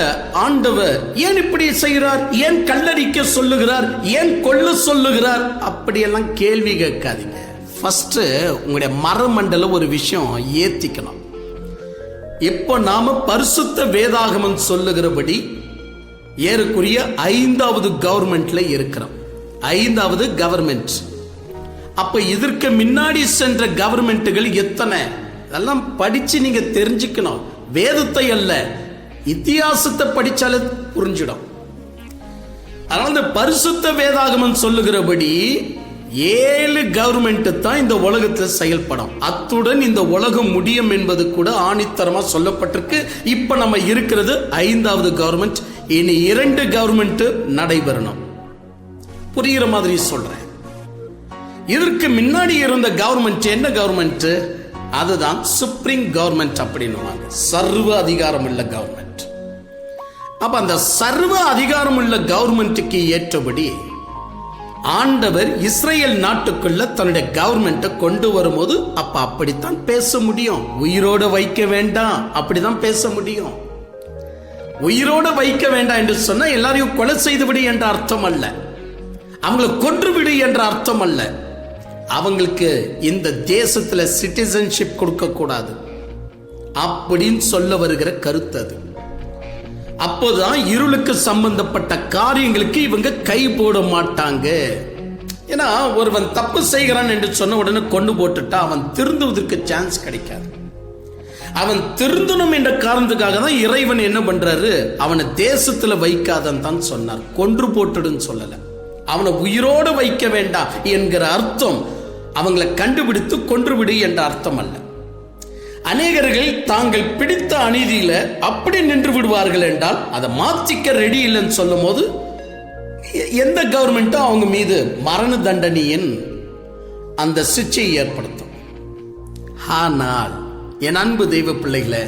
ஆண்டவர் ஏன் இப்படி செய்கிறார், ஏன் கல்லடிக்க சொல்லுகிறார், ஏன் கொல்ல சொல்லுகிறார், அப்படியெல்லாம் கேள்வி கேட்காதீங்க. ஃபர்ஸ்ட் உங்களுடைய மரமண்டல ஒரு விஷயம் ஏத்திக்கணும். இப்ப நாம பரிசுத்த வேதாகமம் சொல்லுகிறபடி ஏறக்குரிய 5வது கவர்மெண்ட்ல இருக்கிறோம். 5வது கவர்மெண்ட். அப்ப இதற்கு முன்னாடி சென்ற கவர்மெண்ட்டுகள் எத்தனை, அதெல்லாம் படிச்சு நீங்க தெரிஞ்சுக்கணும். வேதத்தை அல்ல, இத்தியாசத்தை படிச்சாலே புரிஞ்சிடும். அதனால இந்த பரிசுத்த வேதாகமம் சொல்லுகிறபடி 7 கவர்மெண்ட் தான் இந்த உலகத்தில் செயல்படும். அத்துடன் இந்த உலகம் முடியும் என்பது கூட ஆணித்தரமா சொல்லப்பட்டிருக்கு. இப்ப நம்ம இருக்கிறது 5வது கவர்மெண்ட். இனி 2 கவர்மெண்ட் நடைபெறணும். புரிகிற மாதிரி சொல்றேன். இதற்கு முன்னாடி இருந்த கவர்மெண்ட் என்ன கவர்மெண்ட்? அதுதான் சுப்ரீம் கவர்மெண்ட் அப்படின்னு, சர்வ அதிகாரம் உள்ள கவர்மெண்ட். அப்ப அந்த சர்வ அதிகாரம் உள்ள கவர்மெண்ட்டுக்கு ஏற்றபடி ஆண்டவர் இஸ்ரேல் நாட்டுக்குள்ள தன்னுடைய கவர்மெண்ட்டை கொண்டு வரும்போது அப்ப அப்படித்தான் பேச முடியும். உயிரோட வைக்க வேண்டாம், அப்படிதான் பேச முடியும். உயிரோட வைக்க வேண்டாம் என்று சொன்னா எல்லாரையும் கொலை செய்து விடு என்ற அர்த்தம் அல்ல, அவங்களை கொன்று விடு என்ற அர்த்தம் அல்ல. அவங்களுக்கு இந்த தேசத்துல சிட்டிசன்ஷிப் கொடுக்க கூடாது அப்படின்னு சொல்ல வருகிற கருத்து அது. அப்போதான் இருளுக்கு சம்பந்தப்பட்ட காரியங்களுக்கு இவங்க கை போட மாட்டாங்க. ஏன்னா ஒருவன் தப்பு செய்கிறான் என்று சொன்ன உடனே கொண்டு போட்டுட்டா அவன் திருந்துவதற்கு சான்ஸ் கிடைக்காது. அவன் திருந்தணும் என்ற காரணத்துக்காக தான் இறைவன் என்ன பண்றாரு, அவனை தேசத்துல வைக்காதன்னு தான் சொன்னார், கொன்று போட்டுடுன்னு சொல்லல. அவனை உயிரோடு வைக்க வேண்டாம் என்கிற அர்த்தம் அவங்களை கண்டுபிடித்து கொன்றுவிடு என்ற அர்த்தம் அல்ல. அநேகர்கள் தாங்கள் பிடித்த அநீதியில அப்படி நின்று விடுவார்கள் என்றால் அதை மாற்றிக்க ரெடி இல்லைன்னு சொல்லும் போது எந்த கவர்மெண்ட்டும் அவங்க மீது மரண தண்டனையின் அந்த சிச்சையை ஏற்படுத்தும். ஆனால் என் அன்பு தெய்வ பிள்ளைகளே,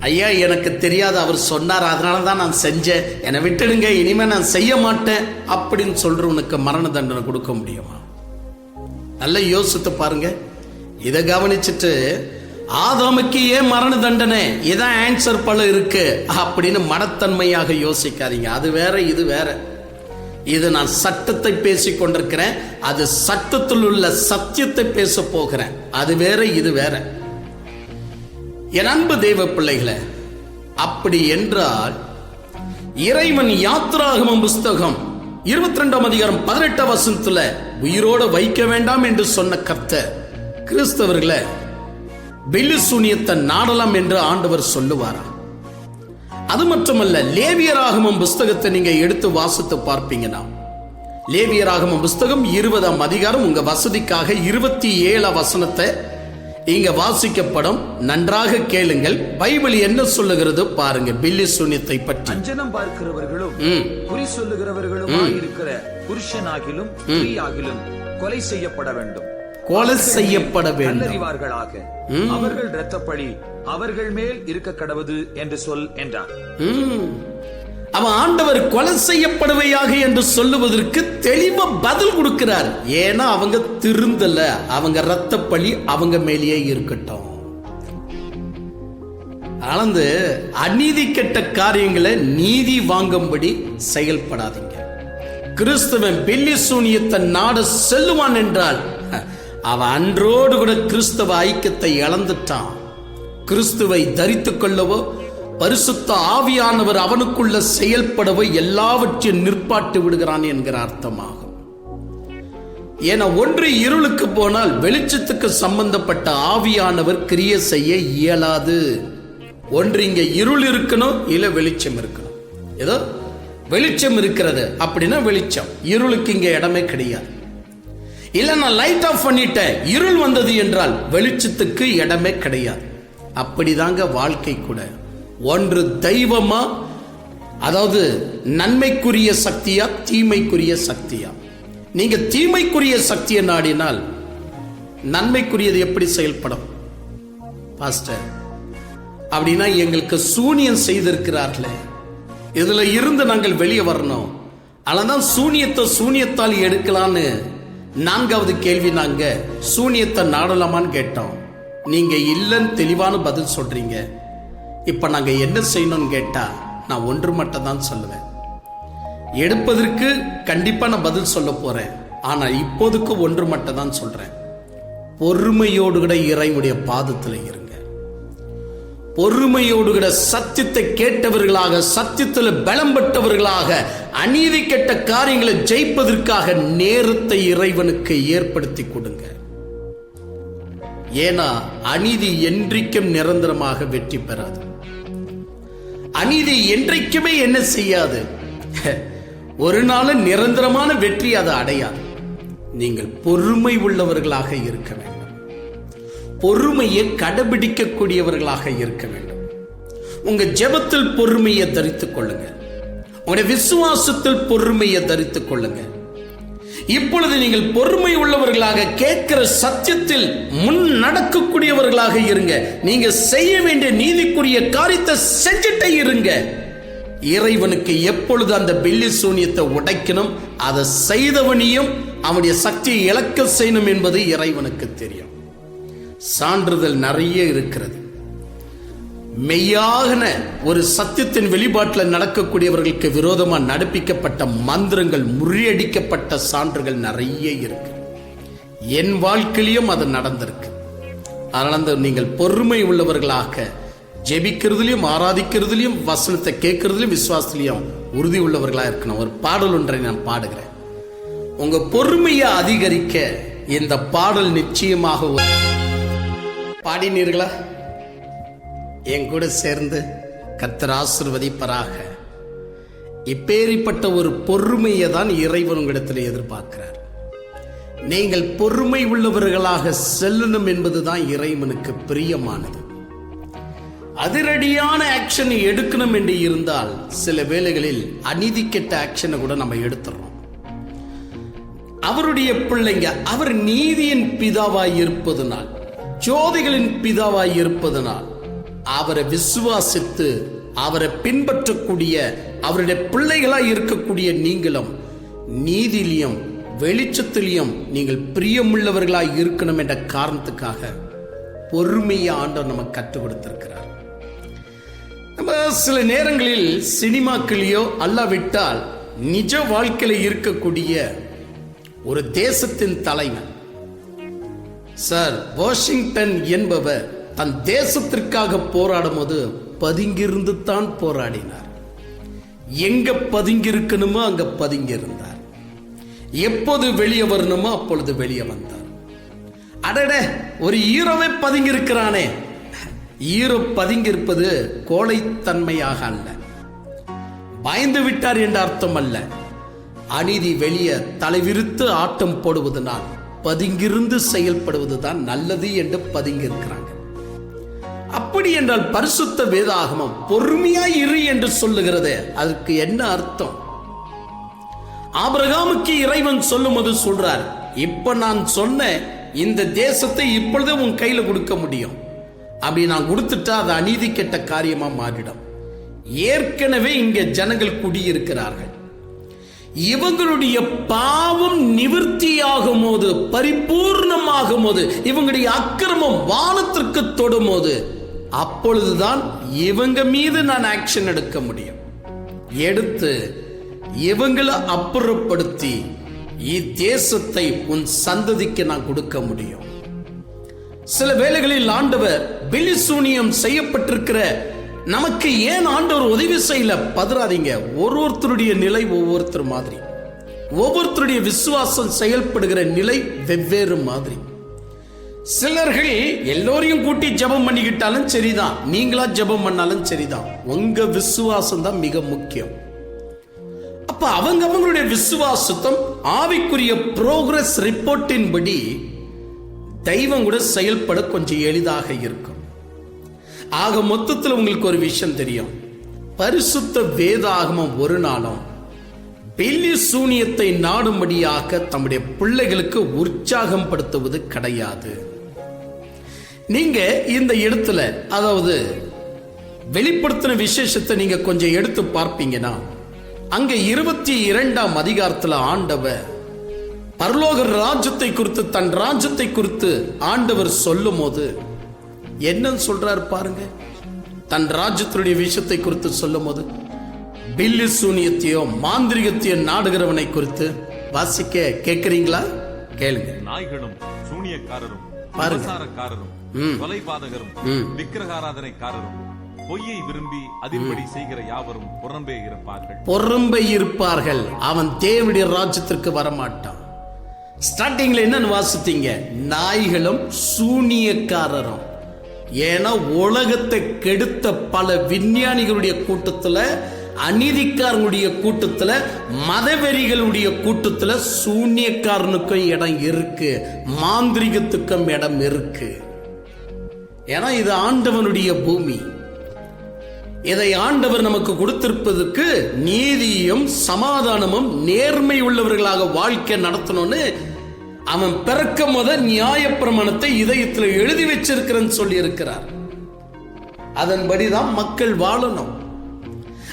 ஐயா எனக்கு தெரியாது, அவர் சொன்னார் அதனால தான் நான் செஞ்சேன், என்னை விட்டுடுங்க, இனிமே நான் செய்ய மாட்டேன் அப்படின்னு சொல்றவனுக்கு மரண தண்டனை கொடுக்க முடியுமா? நல்லா யோசித்து பாருங்க. இதை கவனிச்சுட்டு ஆதாமுக்கு ஏன் மரண தண்டனை, இதான் ஆன்சர் பல இருக்கு அப்படின்னு மனத்தன்மையாக யோசிக்காதீங்க. அது வேற இது வேற. இது நான் சட்டத்தை பேசிக் கொண்டிருக்கிறேன், அது சட்டத்தில் உள்ள சத்தியத்தை பேச போகிறேன். அது வேற இது வேற. என் அன்பு தெய்வ பிள்ளைகளே, அப்படி என்றால் இறைவன் யாத்திராகமம் புஸ்தகம் 22 அதிகாரம் 18 வசனத்துல உயிரோடு வைக்க வேண்டாம் என்று சொன்ன கர்த்தர் கிறிஸ்தவர்களை பில்லி சூனியத்தை நாடலாம் என்று ஆண்டவர் சொல்லுவாரா? அது மட்டுமல்ல, லேவியராகமம் புஸ்தகத்தை நீங்க எடுத்து வாசித்து பார்ப்பீங்கன்னா, லேவியராகமம் புஸ்தகம் 20 அதிகாரம் உங்க வசதிக்காக 27 வசனத்தை இங்க வாசிக்கப்படும். நன்றாக கேளுங்கள். பைபிள் என்ன சொல்லுகிறது பாருங்க. பில்லி சூனியத்தை பற்றி அஞ்சனம் பார்க்கிறவர்களும் குறி சொல்லுகிறவர்களும் இருக்கிற புருஷனாகிலும் ஸ்திரீயாகிலும் கொலை செய்யப்பட வேண்டும். கொலை செய்யப்பட வேண்டும். கல்லறிவார்களாக. அவர்கள் இரத்தப்பழி அவர்கள் மேல் இருக்க கடவுது என்று சொல் என்றார். அவன் ஆண்டவர் கொலை செய்யப்படுவையாக என்று சொல்லுவதற்கு தெளிவா பதில் கொடுக்கிறார். ஏன்னா அவங்க திருந்தல, அவங்க இரத்தப்பழி அவங்க மேலேயே இருக்கட்டும். அளந்து அநீதி கெட்ட காரியங்களை நீதி வாங்கும்படி செயல்படாதீங்க. கிறிஸ்தவன் பில்லி சூனியத்தை நாட செல்லுவான் என்றால் அவன் அன்றோடு கூட கிறிஸ்தவ ஐக்கியத்தை இழந்துட்டான். கிறிஸ்துவை தரித்துக் கொள்ளவோ பரிசுத்த ஆவியானவர் அவனுக்குள்ள செயல்படவோ எல்லாவற்றையும் நிற்பாட்டு விடுகிறான் என்கிற அர்த்தமாகும். ஏன்னா ஒன்று இருளுக்கு போனால் வெளிச்சத்துக்கு சம்பந்தப்பட்ட ஆவியானவர் கிரியை செய்ய இயலாது. ஒன்று இங்க இருள் இருக்கணும், இல்ல வெளிச்சம் இருக்கணும். ஏதோ வெளிச்சம் இருக்கிறது அப்படின்னா வெளிச்சம், இருளுக்கு இங்க இடமே கிடையாது. இல்ல நான் லைட் ஆஃப் பண்ணிட்டேன், இருள் வந்தது என்றால் வெளிச்சத்துக்கு இடமே கிடையாது. அப்படிதாங்க வாழ்க்கை கூட. ஒன்று தெய்வமா, அதாவது நன்மைக்குரிய சக்தியா தீமைக்குரிய சக்தியா. நீங்க தீமைக்குரிய சக்தியை நாடினால் நன்மைக்குரியது எப்படி செயல்படும் பாஸ்டர்? அப்படின்னா எங்களுக்கு சூனியம் செய்திருக்கிறார்களே, இதுல இருந்து நாங்கள் வெளியே வரணும். அதனால்தான் சூனியத்தை சூனியத்தால் எடுக்கலான்னு 4வது கேள்வி நாங்க சூனியத்தை நாடலாமான்னு கேட்டோம். நீங்க இல்லைன்னு தெளிவான பதில் சொல்றீங்க. இப்ப நாங்க என்ன செய்யணும்னு கேட்டா நான் ஒன்று மட்டும் தான் சொல்லுவேன். எடுப்பதற்கு கண்டிப்பா நான் பதில் சொல்ல போறேன். ஆனா இப்போதுக்கு ஒன்று மட்டும் தான் சொல்றேன். பொறுமையோடு கூட இறைவனுடைய பாதத்தில் இருங்க. பொறுமையோடு கூட சத்தியத்தை கேட்டவர்களாக, சத்தியத்தில் பலம் பெற்றவர்களாக, அநீதி கெட்ட காரியங்களை ஜெயிப்பதற்காக நேரத்தை இறைவனுக்கு ஏற்படுத்தி கொடுங்க. ஏன்னா அநீதி என்றைக்கும் நிரந்தரமாக வெற்றி பெறாது. அநீதி என்றைக்குமே என்ன செய்யாது, ஒரு நாள் நிரந்தரமான வெற்றி அதை அடையாது. நீங்கள் பொறுமை உள்ளவர்களாக இருக்க வேண்டும். பொறுமையை கடைபிடிக்கக்கூடியவர்களாக இருக்க வேண்டும். உங்க ஜெபத்தில் பொறுமையை தரித்துக் கொள்ளுங்க. உங்களுடைய விசுவாசத்தில் பொறுமையை தரித்துக் கொள்ளுங்க. இப்பொழுது நீங்கள் பொறுமை உள்ளவர்களாக கேட்கிற சத்தியத்தில் முன் நடக்கக்கூடியவர்களாக இருங்க. நீங்க செய்ய வேண்டிய நீதிக்குரிய காரியத்தை செஞ்சுட்டே இருங்க. இறைவனுக்கு எப்பொழுது அந்த பில்லி சூனியத்தை உடைக்கணும், அதை செய்தவனையும் அவனுடைய சக்தியை இழக்க செய்யணும் என்பது இறைவனுக்கு தெரியும். சான்றிதழ் நிறைய இருக்கிறது. மெய்யான ஒரு சத்தியத்தின் வெளிப்பாட்டில் நடக்கக்கூடியவர்களுக்கு விரோதமாக நடப்பிக்கப்பட்ட மந்திரங்கள், முறியடிக்கப்பட்ட சான்றுகள் நிறைய இருக்கு. என் வாழ்க்கையிலும் அது நடந்திருக்கு. அதனால நீங்கள் பொறுமை உள்ளவர்களாக ஜெபிக்கிறதுலையும், ஆராதிக்கிறதுலையும், வசனத்தை கேட்கறதுலையும், விசுவாசத்திலையும் உறுதி உள்ளவர்களாக இருக்கணும். ஒரு பாடல் ஒன்றை நான் பாடுகிறேன். உங்க பொறுமையை அதிகரிக்க இந்த பாடல் நிச்சயமாக பாடினீர்களா? என் கூட சேர்ந்து கர்த்தர் ஆசீர்வதிப்பராக. இப்பேரிப்பட்ட ஒரு பொறுமையை தான் இறைவன் உங்களிடத்தில் எதிர்பார்க்கிறார். நீங்கள் பொறுமை உள்ளவர்களாக செல்லணும் என்பதுதான் இறைவனுக்கு பிரியமானது. அதிரடியான ஆக்ஷன் எடுக்கணும் என்று இருந்தால் சில வேளைகளில் அநீதி கெட்ட ஆக்ஷனை கூட நம்ம எடுத்துறோம். அவருடைய பிள்ளைங்க, அவர் நீதியின் பிதாவாய் இருப்பதனால், ஜோதிகளின் பிதாவாய் இருப்பதனால், அவரை விசுவாசித்து அவரை பின்பற்றக்கூடிய அவருடைய பிள்ளைகளாய் இருக்கக்கூடிய நீங்களும் நீதியிலும் வெளிச்சத்திலையும் நீங்கள் பிரியமுள்ளவர்களாய் இருக்கணும் என்ற காரணத்துக்காக பொறுமையை ஆண்டவர் நமக்கு கற்றுக் கொடுத்திருக்கிறார். நம்ம சில நேரங்களில் சினிமாக்களையோ அல்லாவிட்டால் நிஜ வாழ்க்கையில இருக்கக்கூடிய ஒரு தேசத்தின் தலைவன் சார் வாஷிங்டன் என்பவர் தன் தேசத்திற்காக போராடும் போது பதுங்கிருந்து தான் போராடினார். எங்க பதுங்கிருக்கணுமோ அங்க பதுங்கி இருந்தார். எப்போது வெளியே வரணுமோ அப்பொழுது வெளியே வந்தார். அடட, ஒரு ஹீரோவே பதுங்கி இருக்கிறானே. ஹீரோ பதுங்கி இருப்பது கோழைத்தன்மையாக அல்ல, பயந்து விட்டார் என்ற அர்த்தம் அல்ல. அநீதி வெளியே தலைவிரித்து ஆட்டம் போடுவதனால் பதுங்கிருந்து செயல்படுவதுதான் நல்லது என்று பதுங்கி இருக்கிறாங்க. அப்படி என்றால் பரிசுத்த வேதாகமம் பொறுமையாய் இரு என்று சொல்லுகிறது. அதுக்கு என்ன அர்த்தம்? ஆபிரகாமுக்கு இறைவன் சொல்லும் போது சொல்றார், இப்ப நான் சொன்ன இந்த தேசத்தை இப்பொழுதே உன் கையில கொடுக்க முடியும். அப்படி நான் கொடுத்துட்டா அது அநீதி கெட்ட காரியமா மாறிடும். ஏற்கனவே இங்க ஜனங்கள் குடியிருக்கிறார்கள். இவங்களுடைய பாவம் நிவர்த்தியாகும் போது, பரிபூர்ணமாகும் போது, இவங்களுடைய அக்கிரமம் வானத்திற்கு தொடும் போது, அப்பொழுதுதான் இவங்க மீது நான் ஆக்ஷன் எடுக்க முடியும். எடுத்து இவங்களை அப்புறப்படுத்தி இத்தேசத்தை உன் சந்ததிக்கு நான் கொடுக்க முடியும். சில வேளைகளில் ஆண்டவர் பிலிசூனியம் செய்யப்பட்டிருக்கிற நமக்கு ஏன் ஆண்டவர் உதவி செய்யல? பதறாதீங்க. ஒருவருடைய நிலை ஒவ்வொருத்தர் மாதிரி, ஒவ்வொருத்தருடைய விசுவாசம் செயல்படுகிற நிலை வெவ்வேறு மாதிரி. சிலர்கள் எல்லோரையும் கூட்டி ஜெபம் பண்ணிக்கிட்டாலும் சரிதான், நீங்களா ஜெபம் பண்ணாலும் சரிதான், உங்க விசுவாசம் தான் மிக முக்கியம். அப்ப அவங்களுடைய விசுவாசத்தம் ஆவிக்குரிய புரோகிரஸ் ரிப்போர்ட்டின் படி தெய்வம் கூட செயல்பட கொஞ்சம் எளிதாக இருக்கும். ஆக மொத்தத்தில் உங்களுக்கு ஒரு விஷயம் தெரியும், பரிசுத்த வேதாகமம் ஒரு நாளும் பில்லி சூனியத்தை நாடும்படியாக தம்முடைய பிள்ளைகளுக்கு உற்சாகம் படுத்துவது கிடையாது. நீங்க இந்த இடத்துல, அதாவது வெளிப்படுத்தின விசேஷத்தை நீங்க கொஞ்சம் எடுத்து பார்ப்பீங்கன்னா, அங்க 22ஆம் அதிகாரத்துல ஆண்டவர் பரலோக ராஜ்யத்தை குறித்து, தன் ராஜ்யத்தை குறித்து ஆண்டவர் சொல்லும் போது என்ன சொல்றாரு பாருங்க. தன் ராஜ்யத்தினுடைய விஷயத்தை குறித்து சொல்லும் போது பில்லி சூனியத்தையோ மாந்திரிகத்தையோ நாடுகிறவனை குறித்து வாசிக்க கேட்கிறீங்களா? கேளுங்க. நாய்களும் சூனியக்காரரும் பாருங்க, கொலைபாதகரும் விக்கிரகாராதனைக்காரரும் பொய்யை விரும்பி அதின்படி செய்கிற யாவரும் புறம்பே இருப்பார்கள். புறம்பே இருப்பார்கள். அவன் தேவனுடைய ராஜ்யத்திற்கு வரமாட்டான். ஸ்டார்டிங்ல என்னன்னு வாசித்தீங்க? நாய்களும் சூனியக்காரரும். ஏன்னா உலகத்தை கெடுத்த பல விஞ்ஞானிகளுடைய கூட்டத்துல, அநீதிக்காரனுடைய கூட்டத்துல, மதவெறிகளுடைய கூட்டத்துல சூனியக்காரனுக்கும் இடம் இருக்கு, மாந்திரிகத்துக்கும் இடம் இருக்கு. ஏன்னா இது ஆண்டவனுடைய பூமி. இதை ஆண்டவர் நமக்கு கொடுத்திருப்பதற்கு நீதியும் சமாதானமும் நேர்மை உள்ளவர்களாக வாழ்க்கை நடத்தணும்னு அவன் பிறக்கும் போத நியாயப்பிரமாணத்தை இதயத்தில் எழுதி வச்சிருக்கிறேன்னு சொல்லி இருக்கிறார். அதன்படிதான் மக்கள் வாழணும்.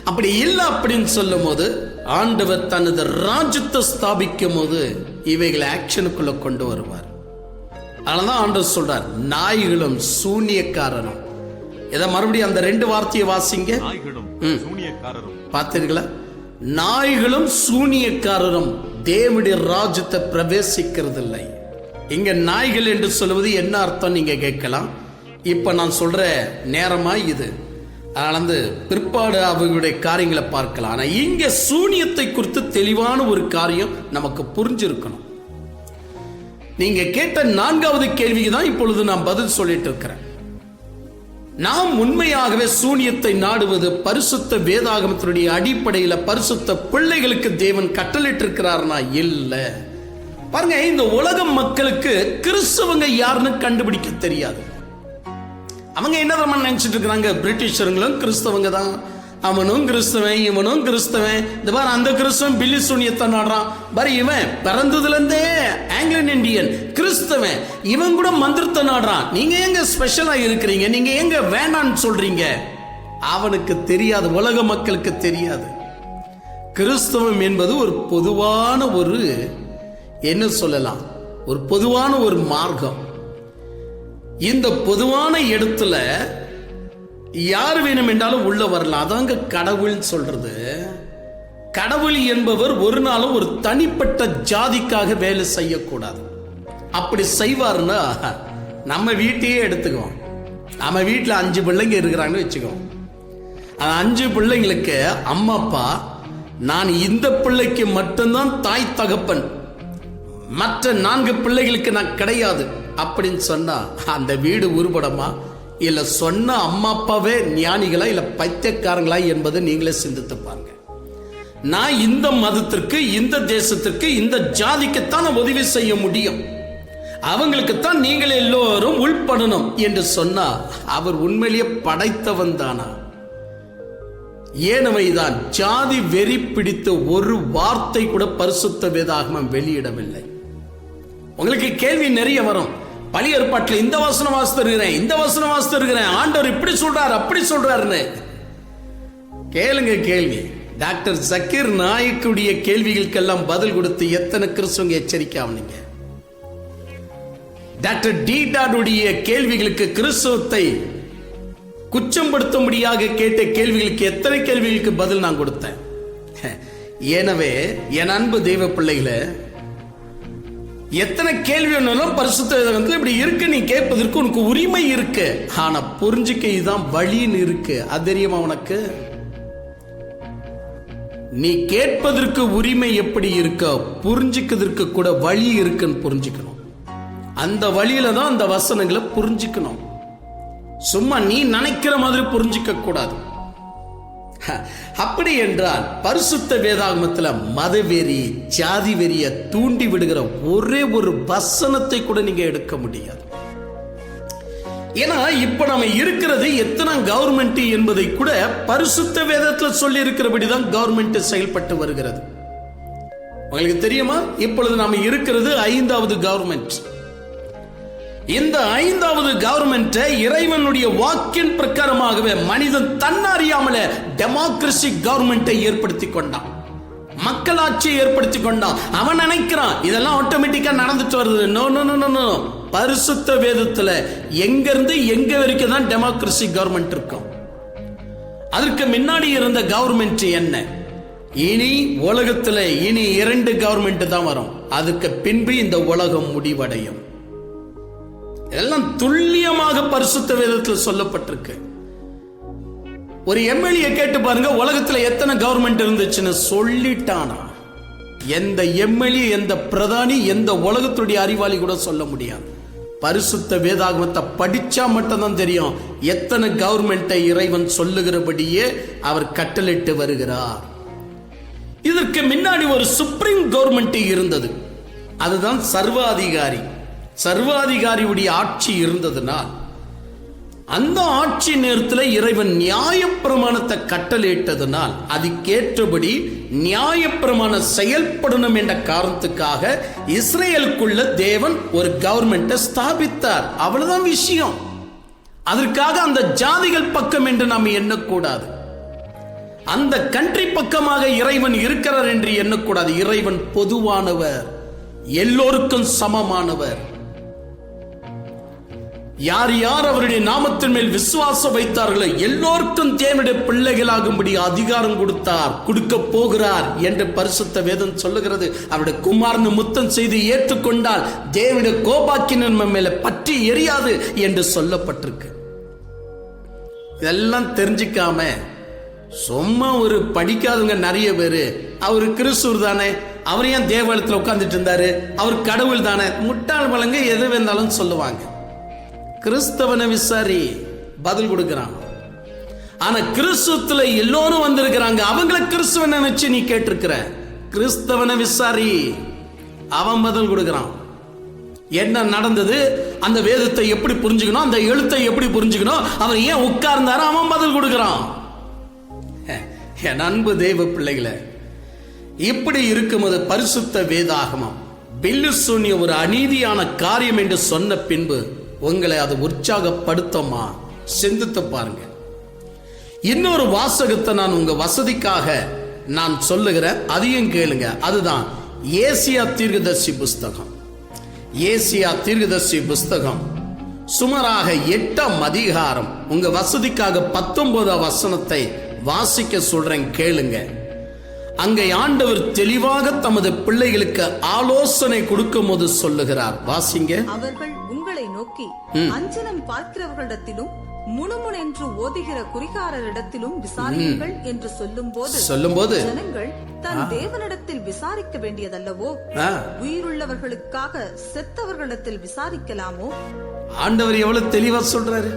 அப்படி இல்லை அப்படின்னு சொல்லும் போது ஆண்டவர் தனது ராஜ்யத்தை ஸ்தாபிக்கும் போது இவைகளை ஆக்ஷனுக்குள்ள கொண்டு வருவார். அதனாலதான் ஆண்டவர் சொல்றார், நாய்களும் சூனியக்காரனும். இதை மறுபடியும் அந்த 2 வார்த்தையை வாசிங்க. பார்த்தீர்களா? நாய்களும் சூனியக்காரரும் தேவனுடைய ராஜ்யத்தை பிரவேசிக்கிறது இல்லை. இங்க நாய்கள் என்று சொல்வது என்ன அர்த்தம் நீங்க கேட்கலாம். இப்ப நான் சொல்ற நேரமா இது. அதனால பிற்பாடு அவங்களுடைய காரியங்களை பார்க்கலாம். ஆனா இங்க சூனியத்தை குறித்து தெளிவான ஒரு காரியம் நமக்கு புரிஞ்சிருக்கணும். நீங்க கேட்ட 4வது கேள்விக்கு தான் இப்பொழுது நான் பதில் சொல்லிட்டு இருக்கிறேன். நாம் உண்மையாகவே சூனியத்தை நாடுவது பரிசுத்த வேதாகமத்தினுடைய அடிப்படையில் பரிசுத்த பிள்ளைகளுக்கு தேவன் கட்டளையிட்டு இருக்கிறார்னா இல்ல. பாருங்க, இந்த உலக மக்களுக்கு கிறிஸ்தவங்க யாருன்னு கண்டுபிடிக்க தெரியாது. அவங்க என்ன நினைச்சிட்டு இருக்கிறாங்க, பிரிட்டிஷருங்களும் கிறிஸ்தவங்க தான், அவனும் கிறிஸ்தவன் இவனும் கிறிஸ்தவன், இந்த பாரு அந்த கிறிஸ்தவன் பில்லி சூனியத்தை நாடுறான், பாரு இவன் பிறந்ததுல இருந்தே ஆங்கிலன் இந்தியன் கிறிஸ்தவன், இவன் கூட மந்திரத்தை நாடுறான், நீங்க எங்க ஸ்பெஷலா இருக்கிறீங்க, நீங்க எங்க வேண்டான்னு சொல்றீங்க. அவனுக்கு தெரியாது, உலக மக்களுக்கு தெரியாது. கிறிஸ்தவம் என்பது ஒரு பொதுவான ஒரு என்ன சொல்லலாம், ஒரு பொதுவான ஒரு மார்க்கம். இந்த பொதுவான இடத்துல யார் வேணும் என்றாலும் உள்ள வரலாம். அதாங்க கடவுள் சொல்றது. கடவுள் என்பவர் ஒரு நாளும் ஒரு தனிப்பட்ட ஜாதிக்காக வேலை செய்யக்கூடாது. அப்படி செய்வார்னா நம்ம வீட்டையே எடுத்துக்குவோம். நம்ம வீட்டில் 5 பிள்ளைங்க இருக்கிறாங்கன்னு வச்சுக்கோம். அந்த 5 பிள்ளைங்களுக்கு அம்மா அப்பா, நான் இந்த பிள்ளைக்கு மட்டும்தான் தாய் தகப்பன், மற்ற 4 பிள்ளைகளுக்கு நான் கிடையாது அப்படின்னு சொன்னா அந்த வீடு உருப்படமா? இல்ல சொன்ன அம்மா அப்பாவே ஞானிகளா இல்ல பைத்தியக்காரங்களா என்பதை நீங்களே சிந்தித்து பாருங்க. நான் இந்த மதத்திற்கு, இந்த தேசத்திற்கு, இந்த ஜாதிக்குத்தான் உதவி செய்ய முடியும், அவங்களுக்குத்தான் நீங்கள் எல்லோரும் உள்படணும் என்று சொன்னா அவர் உண்மையிலேயே படைத்தவன் தானா? ஏனவைதான் ஜாதி வெறி பிடித்த ஒரு வார்த்தை கூட பரிசுத்த வேதாகமம் வெளியிடவில்லை. உங்களுக்கு கேள்வி நிறைய வரும். பழைய ஏற்பாட்டில் இந்த வசனம் வாசித்திருக்கிறேன், இந்த வசனம் வாசித்திருக்கிறேன், ஆண்டவர் இப்படி சொல்றாரு அப்படி சொல்றாருன்னு கேளுங்க. கேள்வி டாக்டர் ஜக்கீர் நாயக்குடைய கேள்விகளுக்கெல்லாம் பதில் கொடுத்து எத்தனை கிறிஸ்தவங்க எச்சரிக்காமீங்க. டாக்டர் டி டாடுடைய கேள்விகளுக்கு, கிறிஸ்தவத்தை குற்றப்படுத்தும்படியாக கேட்ட கேள்விகளுக்கு எத்தனை கேள்விகளுக்கு பதில் நான் கொடுத்தேன். எனவே என் அன்பு தெய்வ பிள்ளைகளை, எத்தனை கேள்வி வேணாலும் பரிசுத்த வேதத்துல இப்படி இருக்கு, நீ கேட்பதற்கு உனக்கு உரிமை இருக்கு. ஆனா புரிஞ்சுக்க இதுதான் வழின்னு இருக்கு. அது தெரியுமா உனக்கு? நீ கேட்பதற்கு உரிமை எப்படி இருக்க, புரிஞ்சுக்கிறதுக்கு கூட வழி இருக்குன்னு புரிஞ்சுக்கணும். அந்த வழியில தான் அந்த வசனங்களை புரிஞ்சுக்கணும். சும்மா நீ நினைக்கிற மாதிரி புரிஞ்சுக்க கூடாது. அப்படி என்றால் பரிசுத்த வேதாகமத்துல மதவெறி, ஜாதி வெறிய தூண்டி விடுகிற ஒரே ஒரு வசனத்தை கூட நீங்க எடுக்க முடியாது. ஏன்னா இப்ப நம்ம இருக்கிறது எத்தனை கவர்மெண்ட் என்பதை கூட பரிசுத்த வேதத்துல சொல்லி இருக்கிறபடிதான் கவர்மெண்ட் செயல்பட்டு வருகிறது. உங்களுக்கு தெரியுமா, இப்பொழுது நாம இருக்கிறது 5வது கவர்மெண்ட். இந்த 5வது கவர்மெண்ட் இறைவனுடைய வாக்கின் பிரகாரமாகவே மனிதன் தன்னறியாமல டெமோக்ரசி கவர்மெண்டை ஏற்படுத்தி கொண்டான், மக்களாட்சியை ஏற்படுத்தி கொண்டான். அவன் நினைக்கிறான் இதெல்லாம் ஆட்டோமேட்டிக்கா நடந்துட்டு வருது. நோ நோ நோ நோ, பரிசுத்த வேதத்துல எங்க இருந்து எங்க வரைக்கும் தான் டெமோக்ரசி கவர்மெண்ட் இருக்கும். அதற்கு முன்னாடி இருந்த கவர்மெண்ட் என்ன? இனி உலகத்துல இனி 2 கவர்மெண்ட் தான் வரும். அதுக்கு பின்பு இந்த உலகம் முடிவடையும். எல்லாம் துல்லியமாக பரிசுத்த வேதத்தில் சொல்லப்பட்டிருக்கு. ஒரு எம்எல்ஏ கேட்டு பாருங்க, உலகத்துல எத்தனை கவர்மெண்ட் இருந்துச்சுன்னு சொல்லிட்டானா? எந்த எம்எல்ஏ, எந்த பிரதானி, எந்த உலகத்துடைய அறிவாளி கூட சொல்ல முடியாது. பரிசுத்த வேதாகமத்தை படிச்சா மட்டும்தான் தெரியும் எத்தனை கவர்மெண்ட்டை இறைவன் சொல்லுகிறபடியே அவர் கட்டளிட்டு வருகிறார். இதற்கு முன்னாடி ஒரு சுப்ரீம் கவர்மெண்ட் இருந்தது. அதுதான் சர்வாதிகாரி. சர்வாதிகாரியுடைய ஆட்சி இருந்ததுனால் அந்த ஆட்சி நேரத்தில் இறைவன் நியாயப்பிரமாணத்தை கட்டளையிட்டதனால் அதுக்கேற்றபடி நியாயப்பிரமாணம் செயல்படணும் என்ற காரணத்துக்காக இஸ்ரேலுக்குள்ள தேவன் ஒரு கவர்மெண்ட்டை ஸ்தாபித்தார். அவ்வளவுதான் விஷயம். அதற்காக அந்த ஜாதிகள் பக்கம் என்று நாம் எண்ணக்கூடாது. அந்த கண்ட்ரி பக்கமாக இறைவன் இருக்கிறார் என்று எண்ணக்கூடாது. இறைவன் பொதுவானவர், எல்லோருக்கும் சமமானவர். யார் யார் அவருடைய நாமத்தின் மேல் விசுவாசம் வைத்தார்களோ எல்லோருக்கும் தேவனுடைய பிள்ளைகளாகும்படி அதிகாரம் கொடுத்தார், கொடுக்க போகிறார் என்று பரிசுத்த வேதம் சொல்லுகிறது. அவருடைய குமாரனை முத்தம் செய்து ஏற்றுக்கொண்டால் தேவனுடைய கோபாக்கின் மேல பற்றி எரியாது என்று சொல்லப்பட்டிருக்கு. இதெல்லாம் தெரிஞ்சுக்காம சும்மா ஒரு படிக்காதவங்க நிறைய பேரு அவரு கிறிஸ்துவர் தானே, அவர் ஏன் தேவாலயத்தில் உட்கார்ந்துட்டு இருந்தாரு, அவர் கடவுள் தானே, முட்டாள் பழங்க எது வேணாலும் சொல்லுவாங்க. கிறிஸ்தவனை விசாரி, பதில் கொடுக்கிறான். ஆனா கிறிஸ்துவத்துல எல்லோரும் வந்திருக்கிறாங்க, அவங்கள கிறிஸ்துவன் நினைச்சு நீ கேட்டிருக்கிற. கிறிஸ்தவனை விசாரி, அவன் பதில் கொடுக்கிறான். என்ன நடந்தது, அந்த வேதத்தை எப்படி புரிஞ்சுக்கணும், அந்த எழுத்தை எப்படி புரிஞ்சுக்கணும், அவர் ஏன் உட்கார்ந்தாரு, அவன் பதில் கொடுக்கிறான். என் அன்பு தேவ பிள்ளைகளை, இப்படி இருக்கும்போது பரிசுத்த வேதாகமம் பில்லு சூனிய ஒரு அநீதியான காரியம் என்று சொன்ன பின்பு உங்களை அது உற்சாகப்படுத்தமா? சிந்தித்து பாருங்க. இன்னொரு வாசகத்தை நான் உங்க வசதிக்காக நான் சொல்லுகிறேன், அதையும் கேளுங்க. அதுதான் ஏசியா தீர்க்கதரிசி புஸ்தகம். ஏசியா தீர்க்கதரிசி புஸ்தகம் சுமாராக 8ஆம் அதிகாரம், உங்க வசதிக்காக 19ஆம் வசனத்தை வாசிக்க சொல்றேன், கேளுங்க. அங்கே ஆண்டவர் தெளிவாக தமது பிள்ளைகளுக்கு ஆலோசனை கொடுக்கும் போது சொல்லுகிறார், வாசிங்க. அவர்கள் உங்களை நோக்கி அஞ்சனம் பார்க்கிறவர்களிடத்திலும் முணுமுணென்று ஓதுகிற குறிகாரரிடத்திலும் விசாரியுங்கள் என்று சொல்லும்போது ஜனங்கள் தன் தேவனிடத்தில் விசாரிக்க வேண்டியதல்லவோ, உயிருள்ளவர்களுக்காக செத்தவர்களிடத்தில் விசாரிக்கலாமோ? ஆண்டவர் எவ்வளவு தெளிவா சொல்றாரு.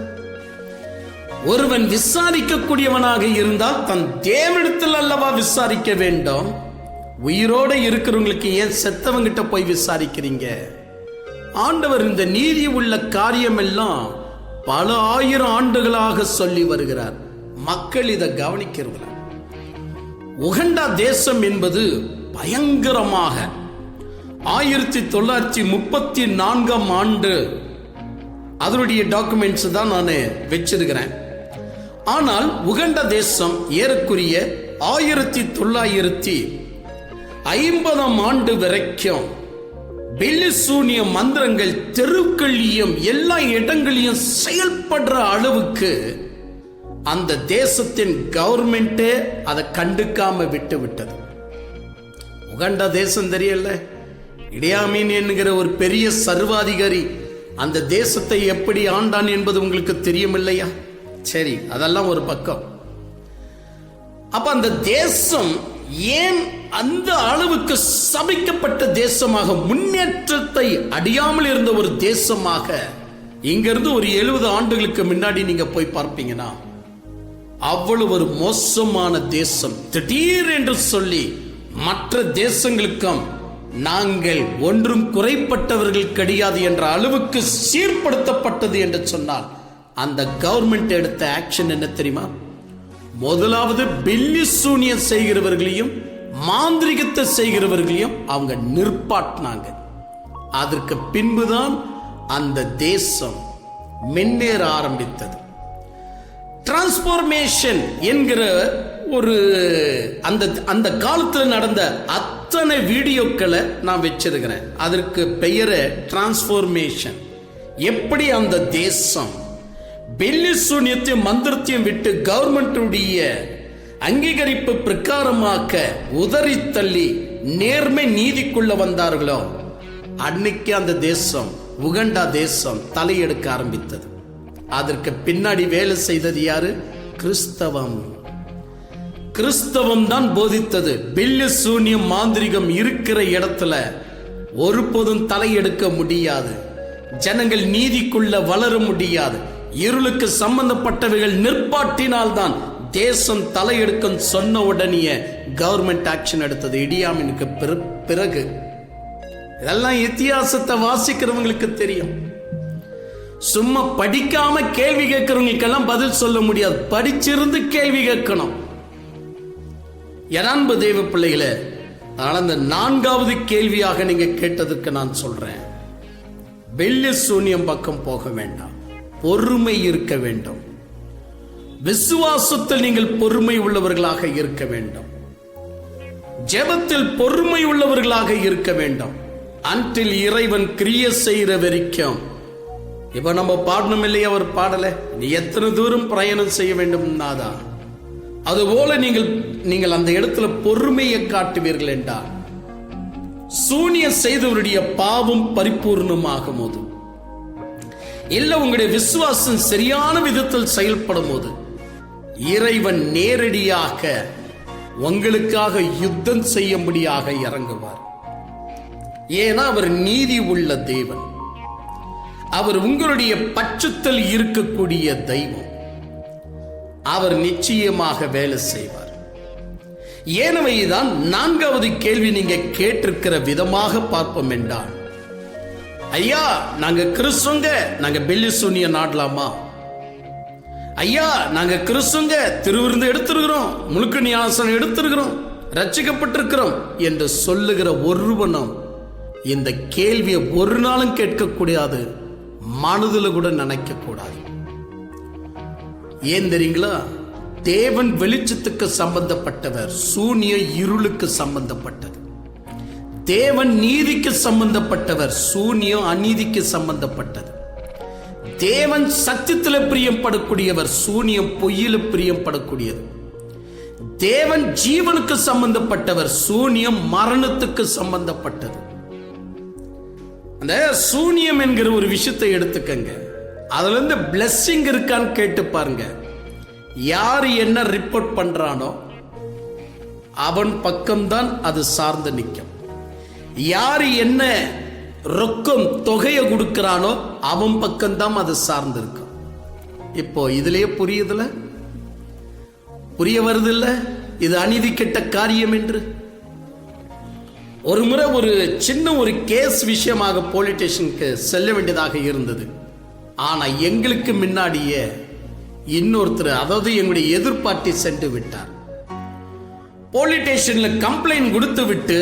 ஒருவன் விசாரிக்க கூடியவனாக இருந்தால் தன் தேவனிடத்தில் அல்லவா விசாரிக்க வேண்டும். உயிரோட இருக்கிறவங்களுக்கு ஏன் செத்தவங்கிட்ட போய் விசாரிக்கிறீங்க? ஆண்டவர் இந்த நீதி உள்ள காரியம் எல்லாம் பல ஆயிரம் ஆண்டுகளாக சொல்லி வருகிறார். மக்கள் இதை கவனிக்கிறது. உகண்டா தேசம் என்பது பயங்கரமாக 1934ஆம் ஆண்டு அதனுடைய டாக்குமெண்ட்ஸ் தான் நான் வச்சிருக்கிறேன். ஆனால் உகண்டா தேசம் ஏறக்குரிய 1950ஆம் ஆண்டு வரைக்கும் பெல்லிசூனிய மந்திரங்கள் தெருக்கள்லையும் எல்லா இடங்களையும் செயல்படுற அளவுக்கு அந்த தேசத்தின் கவர்மெண்டே அதை கண்டுக்காம விட்டு விட்டது. உகண்டா தேசம் தெரியல, இடியாமீன் என்கிற ஒரு பெரிய சர்வாதிகாரி அந்த தேசத்தை எப்படி ஆண்டான் என்பது உங்களுக்கு தெரியும் இல்லையா? சரி, அதெல்லாம் ஒரு பக்கம். அப்ப அந்த தேசம் ஏன் அந்த அளவுக்கு சபிக்கப்பட்ட தேசமாக, முன்னேற்றத்தை அடையாமல் இருந்த ஒரு தேசமாக, இங்கிருந்து ஒரு 70 ஆண்டுகளுக்கு முன்னாடி நீங்க போய் பார்ப்பீங்கன்னா அவ்வளவு ஒரு மோசமான தேசம். திடீர் என்று சொல்லி மற்ற தேசங்களுக்கும் நாங்கள் ஒன்றும் குறைப்பட்டவர்கள் கிடையாது என்ற அளவுக்கு சீர்படுத்தப்பட்டது என்று சொன்னால் அந்த கவர்மெண்ட் எடுத்த ஆக்ஷன் என்ன தெரியுமா? முதலாவது பில்லி சூனியம் செய்கிறவர்களையும் மாந்திரிகத்தை செய்கிறவர்களையும் அவங்க நிற்பாட்டினாங்க. அதற்கு பின்புதான் அந்த தேசம் முன்னேற ஆரம்பித்தது. டிரான்ஸ்பார்மேஷன் என்கிற ஒரு அந்த காலத்தில் நடந்த அத்தனை வீடியோக்களை நான் வச்சிருக்கிறேன். அதற்கு பெயரே டிரான்ஸ்பார்மேஷன். எப்படி அந்த தேசம் பெல்லி சூனியத்தையும் மந்திரத்தையும் விட்டு கவர்மெண்டுடைய அங்கீகரிப்பு பிரகாரமாக்க உதறி தள்ளி நேர்மை நீதிக்குள்ள வந்தார்களோ, அன்னைக்கு அந்த தேசம், உகண்டா தேசம் தலையெடுக்க ஆரம்பித்தது. அதற்கு பின்னாடி வேலை செய்தது யாரு? கிறிஸ்தவம். கிறிஸ்தவம் தான் போதித்தது. பில்லி சூனியம் மாந்திரிகம் இருக்கிற இடத்துல ஒருபோதும் தலையெடுக்க முடியாது. ஜனங்கள் நீதிக்குள்ள வளர முடியாது. இருளுக்கு சம்பந்தப்பட்டவைகள் நிற்பாட்டினால்தான் தேசம் தலையெடுக்கும் சொன்ன உடனே கவர்மெண்ட் ஆக்ஷன் எடுத்தது. இடியாமினுக்கு பிறகு இதெல்லாம் இத்தியாசத்தை வாசிக்கிறவங்களுக்கு தெரியும். சும்மா படிக்காம கேள்வி கேட்கிறவங்களுக்கெல்லாம் பதில் சொல்ல முடியாது. படிச்சிருந்து கேள்வி கேட்கணும். அன்பு தேவ பிள்ளைகளே, அந்த 4வது கேள்வியாக நீங்க கேட்டதற்கு நான் சொல்றேன், பெல்லி சூனியம் பக்கம் போக வேண்டாம், பொறுமை இருக்க வேண்டும். விசுவாசத்தில் நீங்கள் பொறுமை உள்ளவர்களாக இருக்க வேண்டும். ஜெபத்தில் பொறுமை உள்ளவர்களாக இருக்க வேண்டும். அன்றில் இறைவன் கிரிய செய்கிற வரைக்கும். இப்ப நம்ம பாடணும் இல்லையா? அவர் பாடல, நீ எத்தனை தூரம் பிரயாணம் செய்ய வேண்டும் நாதா, அதுபோல நீங்கள் அந்த இடத்துல பொறுமையை காட்டுவீர்கள் என்றால் சூனிய செய்தவருடைய பாவம் பரிபூர்ணமாகும் போது, இல்ல உங்களுடைய விசுவாசம் சரியான விதத்தில் செயல்படும் போது, இறைவன் நேரடியாக உங்களுக்காக யுத்தம் செய்யும்படியாக இறங்குவார். ஏன்னா அவர் நீதி உள்ள தேவன். அவர் உங்களுடைய பட்சத்தில் இருக்கக்கூடிய தெய்வம். அவர் நிச்சயமாக வேலை செய்வார். ஏனவைதான் 4வது கேள்வி நீங்க கேட்டிருக்கிற விதமாக பார்ப்போம் என்றால், ஐயா நாங்க கிறிஸ்துவங்க, நாங்க பெல்லி சூனிய நாடலாமா? ஐயா நாங்க கிறிஸ்துவங்க, திருவிருந்து எடுத்திருக்கிறோம், முழுக்க ஞானஸ்நானம் எடுத்திருக்கிறோம், ரட்சிக்கப்பட்டிருக்கிறோம் என்று சொல்லுகிற ஒருவனும் இந்த கேள்வியை ஒரு நாளும் கேட்கக்கூடாது, மனதில் கூட நினைக்க கூடாது. ஏன் தெரியுங்களா? தேவன் வெளிச்சத்துக்கு சம்பந்தப்பட்டவர், சூனிய இருளுக்கு சம்பந்தப்பட்டது. தேவன் நீதிக்கு சம்பந்தப்பட்டவர், சூனியம் அநீதிக்கு சம்பந்தப்பட்டது. தேவன் சத்தியத்தில் பிரியப்படக்கூடியவர், சூனியம் பொய்யில பிரியப்படக்கூடியது. தேவன் ஜீவனுக்கு சம்பந்தப்பட்டவர், சூனியம் மரணத்துக்கு சம்பந்தப்பட்டது. அந்த சூனியம் என்கிற ஒரு விஷயத்தை எடுத்துக்கங்க, அதுல இருந்து பிளெஸிங் இருக்கான்னு கேட்டு பாருங்க. யார் என்ன ரிப்போர்ட் பண்றானோ அவன் பக்கம்தான் அது சார்ந்து நிற்கும். யார் என்ன ரொக்கம் தொகையை கொடுக்கிறானோ அவன் பக்கம்தான் அது சார்ந்து இருக்கும். இப்போ இதுலயே புரியுதுல, புரிய வருது இல்ல இது அநீதி கெட்ட காரியம் என்று. ஒரு முறை ஒரு சின்ன ஒரு கேஸ் விஷயமாக போலீஸ் ஸ்டேஷனுக்கு செல்ல வேண்டியதாக இருந்தது. ஆனா எங்களுக்கு முன்னாடியே இன்னொருத்தர், அதாவது எங்களுடைய எதிர்பார்ட்டி சென்று விட்டார். போலீஸ் ஸ்டேஷன்ல கம்ப்ளைண்ட் கொடுத்து விட்டு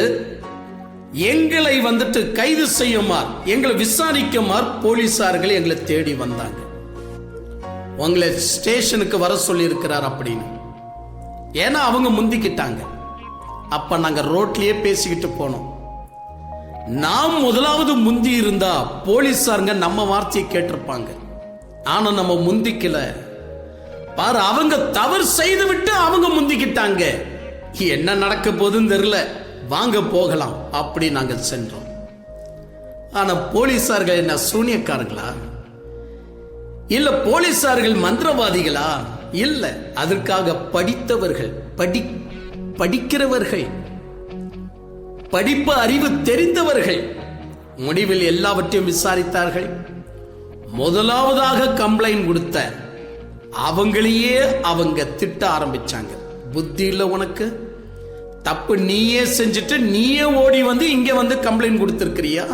எங்களை வந்துட்டு கைது செய்யுமாறு, எங்களை விசாரிக்குமாறு போலீசார்கள் எங்களை தேடி வந்தாங்க. உங்களை ஸ்டேஷனுக்கு வர சொல்லி இருக்கிறார் அப்படின்னு. ஏன்னா அவங்க முந்திக்கிட்டாங்க. அப்ப நாங்க ரோட்லயே பேசிக்கிட்டு போனோம். நாம் முதலாவது முந்தி இருந்தா போலீசாருங்க நம்ம வார்த்தையை கேட்டிருப்பாங்க. ஆனா நம்ம முந்திக்கல பாரு. அவங்க தவறு செய்து விட்டு அவங்க முந்திக்கிட்டாங்க. என்ன நடக்க போகுதுன்னு தெரியல, வாங்க போகலாம் அப்படி நாங்கள் சென்றோம். ஆனா போலீசார்கள் என்ன சூனியக்காரங்களா? இல்ல போலீசார்கள் மந்திரவாதிகளா? இல்ல, அதற்காக படித்தவர்கள், படிக்கிறவர்கள், படிப்பு அறிவு தெரிந்தவர்கள். முடிவில் எல்லாவற்றையும் விசாரித்தார்கள். முதலாவதாக கம்ப்ளைண்ட் கொடுத்த அவங்களையே அவங்க திட்ட ஆரம்பிச்சாங்க. புத்தி இல்ல உனக்கு? தப்பு நீயே செஞ்சுட்டு நீயே ஓடி வந்து இங்க வந்து கம்ப்ளைண்ட் கொடுத்திருக்கிறியா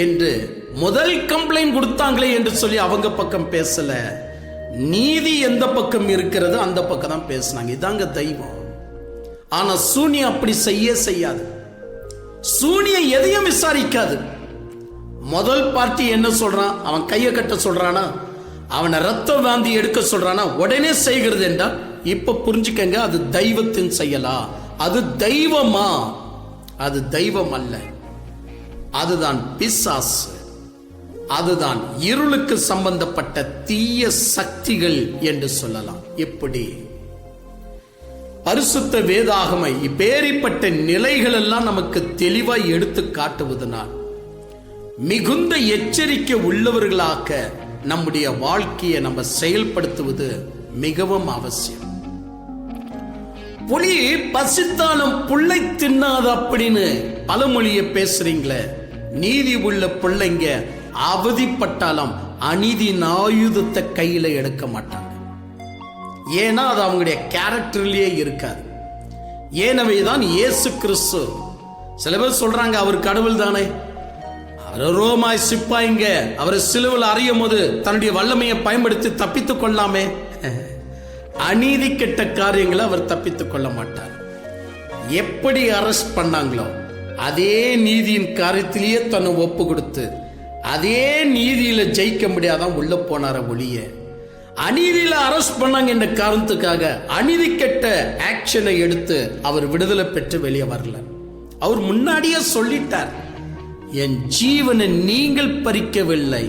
என்று முதல் கம்ப்ளைண்ட் கொடுத்தாங்களே என்று சொல்லி அவங்க பக்கம் பேசல. நீதி எந்த பக்கம் இருக்கிறது அந்த பக்கம் தான் பேசினாங்க. இதாங்க தெய்வம். ஆனா சூனியம் அப்படி செய்யாது. சூனியம் எதையும் விசாரிக்காது. முதல் பார்ட்டி என்ன சொல்றான்? அவன் கையை கட்ட சொல்றானா, அவனை ரத்தம் வாந்தி எடுக்க சொல்றானா, உடனே செய்கிறது என்றால் இப்ப புரிஞ்சுக்கங்க, அது தெய்வத்தின் செயலா? அது தெய்வமா? அது தெய்வம் அல்ல, அதுதான் பிசாசு. அதுதான் இருளுக்கு சம்பந்தப்பட்ட தீய சக்திகள் என்று சொல்லலாம். எப்படி பரிசுத்த வேதாகமை இப்பேரிப்பட்ட நிலைகள் எல்லாம் நமக்கு தெளிவாய் எடுத்து காட்டுவதனால் மிகுந்த எச்சரிக்கை உள்ளவர்களாக நம்முடைய வாழ்க்கையை நம்ம செயல்படுத்துவது மிகவும் அவசியம். புலி பசித்தாலும் புல்லை தின்னாத அப்படின்னு பழமொழியை பேசுறீங்களே. நீதி உள்ள பிள்ளைங்க அவதிப்பட்டாலும் அநீதியின் ஆயுதத்தை கையில எடுக்க மாட்டாங்க. ஏன்னா அது அவங்களுடைய கேரக்டர்லயே இருக்காது. ஏனவேதான் இயேசு கிறிஸ்து, சில பேர் சொல்றாங்க அவர் கடவுள் தானே, அவர் ரோமாய் சிப்பாய்ங்க, அவரை சிலுவையில் அறியும் போது தன்னுடைய வல்லமையை பயன்படுத்தி தப்பித்துக் கொள்ளாமே. அநீதி கெட்ட காரியங்களை அவர் தப்பித்துக் கொள்ள மாட்டார். எப்படி அரெஸ்ட் பண்ணாங்களோ அதே நீதியின் காரியத்திலேயே தன்னை ஒப்பு கொடுத்து அதே நீதியில ஜெயிக்க முடியாதான் உள்ள போனார ஒளிய. அநீதியில அரெஸ்ட் பண்ணாங்க என்ற காரணத்துக்காக அநீதி கெட்ட ஆக்ஷனை எடுத்து அவர் விடுதலை பெற்று வெளியே வரல. அவர் முன்னாடியே சொல்லிட்டார், என் ஜீவனை நீங்கள் பறிக்கவில்லை,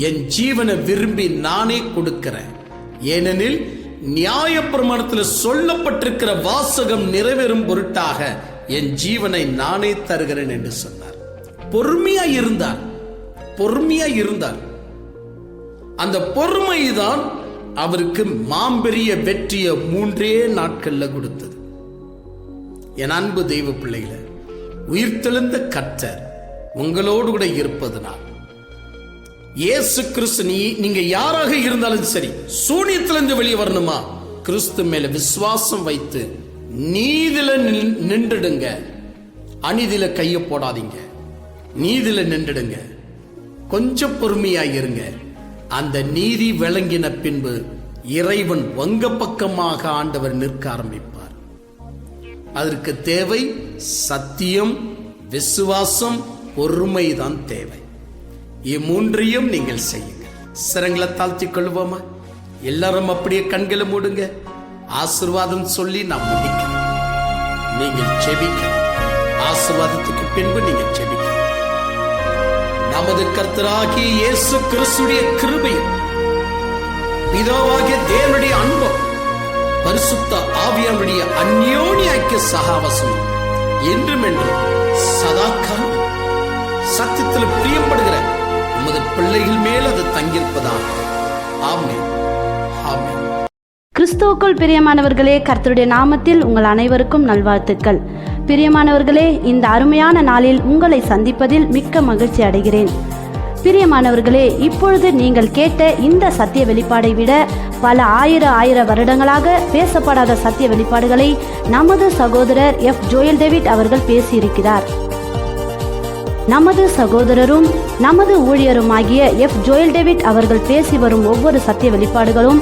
என் ஜீவனை விரும்பி நானே கொடுக்கிறேன். ஏனெனில் நியாயப்பிரமாணத்தில் சொல்லப்பட்டிருக்கிற வாசகம் நிறைவேறும் பொருட்டாக என் ஜீவனை நானே தருகிறேன் என்று சொன்னார். பொறுமையா இருந்தார். அந்த பொறுமைதான் அவருக்கு மாம்பெரிய வெற்றியை 3 நாட்கள்ல கொடுத்தது. என் அன்பு தெய்வ பிள்ளைகளை, உயிர்த்தெழுந்த கர்த்தர் உங்களோடு கூட இருப்பதனால் இயேசு கிறிஸ்து, நீங்க யாராக இருந்தாலும் சரி, சூனியத்திலிருந்து வெளியே வரணுமா, கிறிஸ்து மேல விசுவாசம் வைத்து நீதில நின்றுடுங்க. அநீதில கைய போடாதீங்க, நீதில நின்றுடுங்க. கொஞ்சம் பொறுமையாயிருங்க. அந்த நீதி விளங்கின பின்பு இறைவன் உங்க பக்கமாக ஆண்டவர் நிற்க ஆரம்பிப்பார். அதற்கு தேவை சத்தியம், விசுவாசம், பொறுமைதான் தேவை. இம்மூன்றையும் நீங்கள் செய்யுங்க. சிரங்களை தாழ்த்திக் கொள்வோமா? எல்லாரும் அப்படியே கண்களை மூடுங்க. ஆசீர்வாதம் சொல்லி நாம் முடிக்கிறோம். நீங்கள் செபிக்கணும். ஆசீர்வாதத்துக்கு பின்பு நீங்கள் செபிக்கணும். நமது கர்த்தராகிய இயேசு கிறிஸ்துவின் கிருபையும் பிதாவாகிய தேவனுடைய அன்பும் பரிசுத்த ஆவியானுடைய அந்யோன்ய ஐக்கிய சகாவாசமும் என்றும் என்றும் சதாகாலம் சத்தியத்தில் பிரியப்படுகிற நமது பிள்ளைகள் மேல் அது தங்கியிருப்பதாக. ஆமென், ஆமென். கிறிஸ்துவுக்குள் பிரியமானவர்களே, கர்த்தருடைய நாமத்தில் உங்கள் அனைவருக்கும் நல்வாழ்த்துக்கள். பிரியமானவர்களே, இந்த அருமையான நாளில் உங்களை சந்திப்பதில் மிக்க மகிழ்ச்சி அடைகிறேன். பிரியமானவர்களே, இப்பொழுது நீங்கள் கேட்ட இந்த சத்திய வெளிப்பாடை விட பல ஆயிர வருடங்களாக பேசப்படாத சத்திய வெளிப்பாடுகளை நமது சகோதரர் எஃப். ஜோயல் டேவிட் அவர்கள் பேசியிருக்கிறார். நமது சகோதரரும் நமது ஊழியருமாகிய எஃப். ஜோயல் டேவிட் அவர்கள் பேசி வரும் ஒவ்வொரு சத்திய வெளிப்பாடுகளும்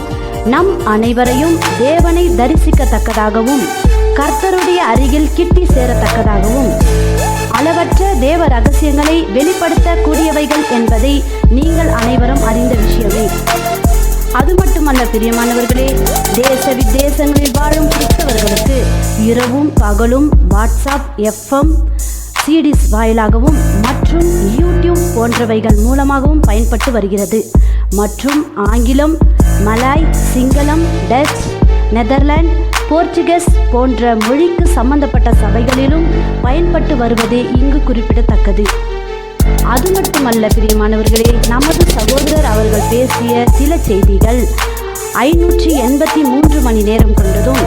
நம் அனைவரையும் தேவனை தரிசிக்கத்தக்கதாகவும் கர்த்தருடைய அருகில் கிட்டி சேரத்தக்கதாகவும் அளவற்ற தேவ ரகசியங்களை வெளிப்படுத்தக்கூடியவைகள் என்பதை நீங்கள் அனைவரும் அறிந்த விஷயமே. அது மட்டுமல்ல பிரியமானவர்களே, தேச விதேசங்களில் வாழும் கிறிஸ்தவர்களுக்கு இரவும் பகலும் வாட்ஸ்அப், FM, CDs வாயிலாகவும் மற்றும் யூடியூப் போன்றவைகள் மூலமாகவும் பயன்பட்டு வருகிறது. மற்றும் ஆங்கிலம், மலாய், சிங்களம், டச், நெதர்லாந்து, போர்ச்சுகீஸ் போன்ற மொழிக்கு சம்பந்தப்பட்ட சபைகளிலும் பயன்பட்டு வருவதே இங்கு குறிப்பிடத்தக்கது. அது மட்டுமல்ல பிரியமானவர்களே, நமது சகோதரர் அவர்கள் பேசிய சில செய்திகள் 583 மணி நேரம் கொண்டதும்,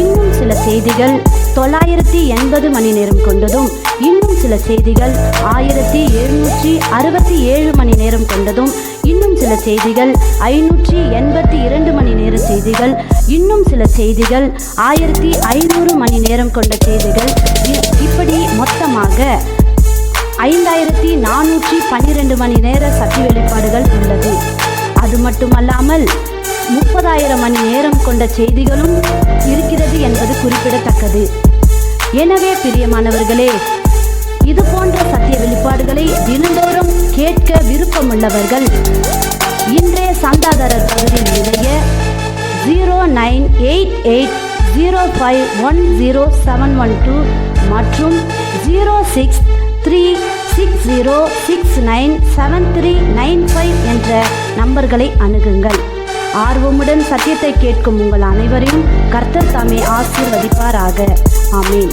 இன்னும் சில செய்திகள் 980 மணி நேரம் கொண்டதும், இன்னும் சில செய்திகள் 1767 மணி நேரம் கொண்டதும், இன்னும் சில செய்திகள் 582 மணி நேர செய்திகள், இன்னும் சில செய்திகள் 1500 மணி நேரம் கொண்ட செய்திகள், இப்படி மொத்தமாக 5412 மணி நேர சத்திய வெளிப்பாடுகள் உள்ளது. அது மட்டுமல்லாமல் 30,000 மணி நேரம் கொண்ட செய்திகளும் இருக்கிறது என்பது குறிப்பிடத்தக்கது. எனவே பிரியமானவர்களே, இது போன்ற சத்திய வெளிப்பாடுகளை தினந்தோறும் கேட்க விருப்பமுள்ளவர்கள் இன்றைய சந்தாதாரர் பகுதியில் இணைய 098805100712 மற்றும் 0636069739 என்ற நம்பர்களை அணுகுங்கள். ஆர்வமுடன் சத்தியத்தை கேட்கும் உங்கள் அனைவரையும் கர்த்தர் தாமே ஆசீர்வதிப்பாராக. ஆமென்.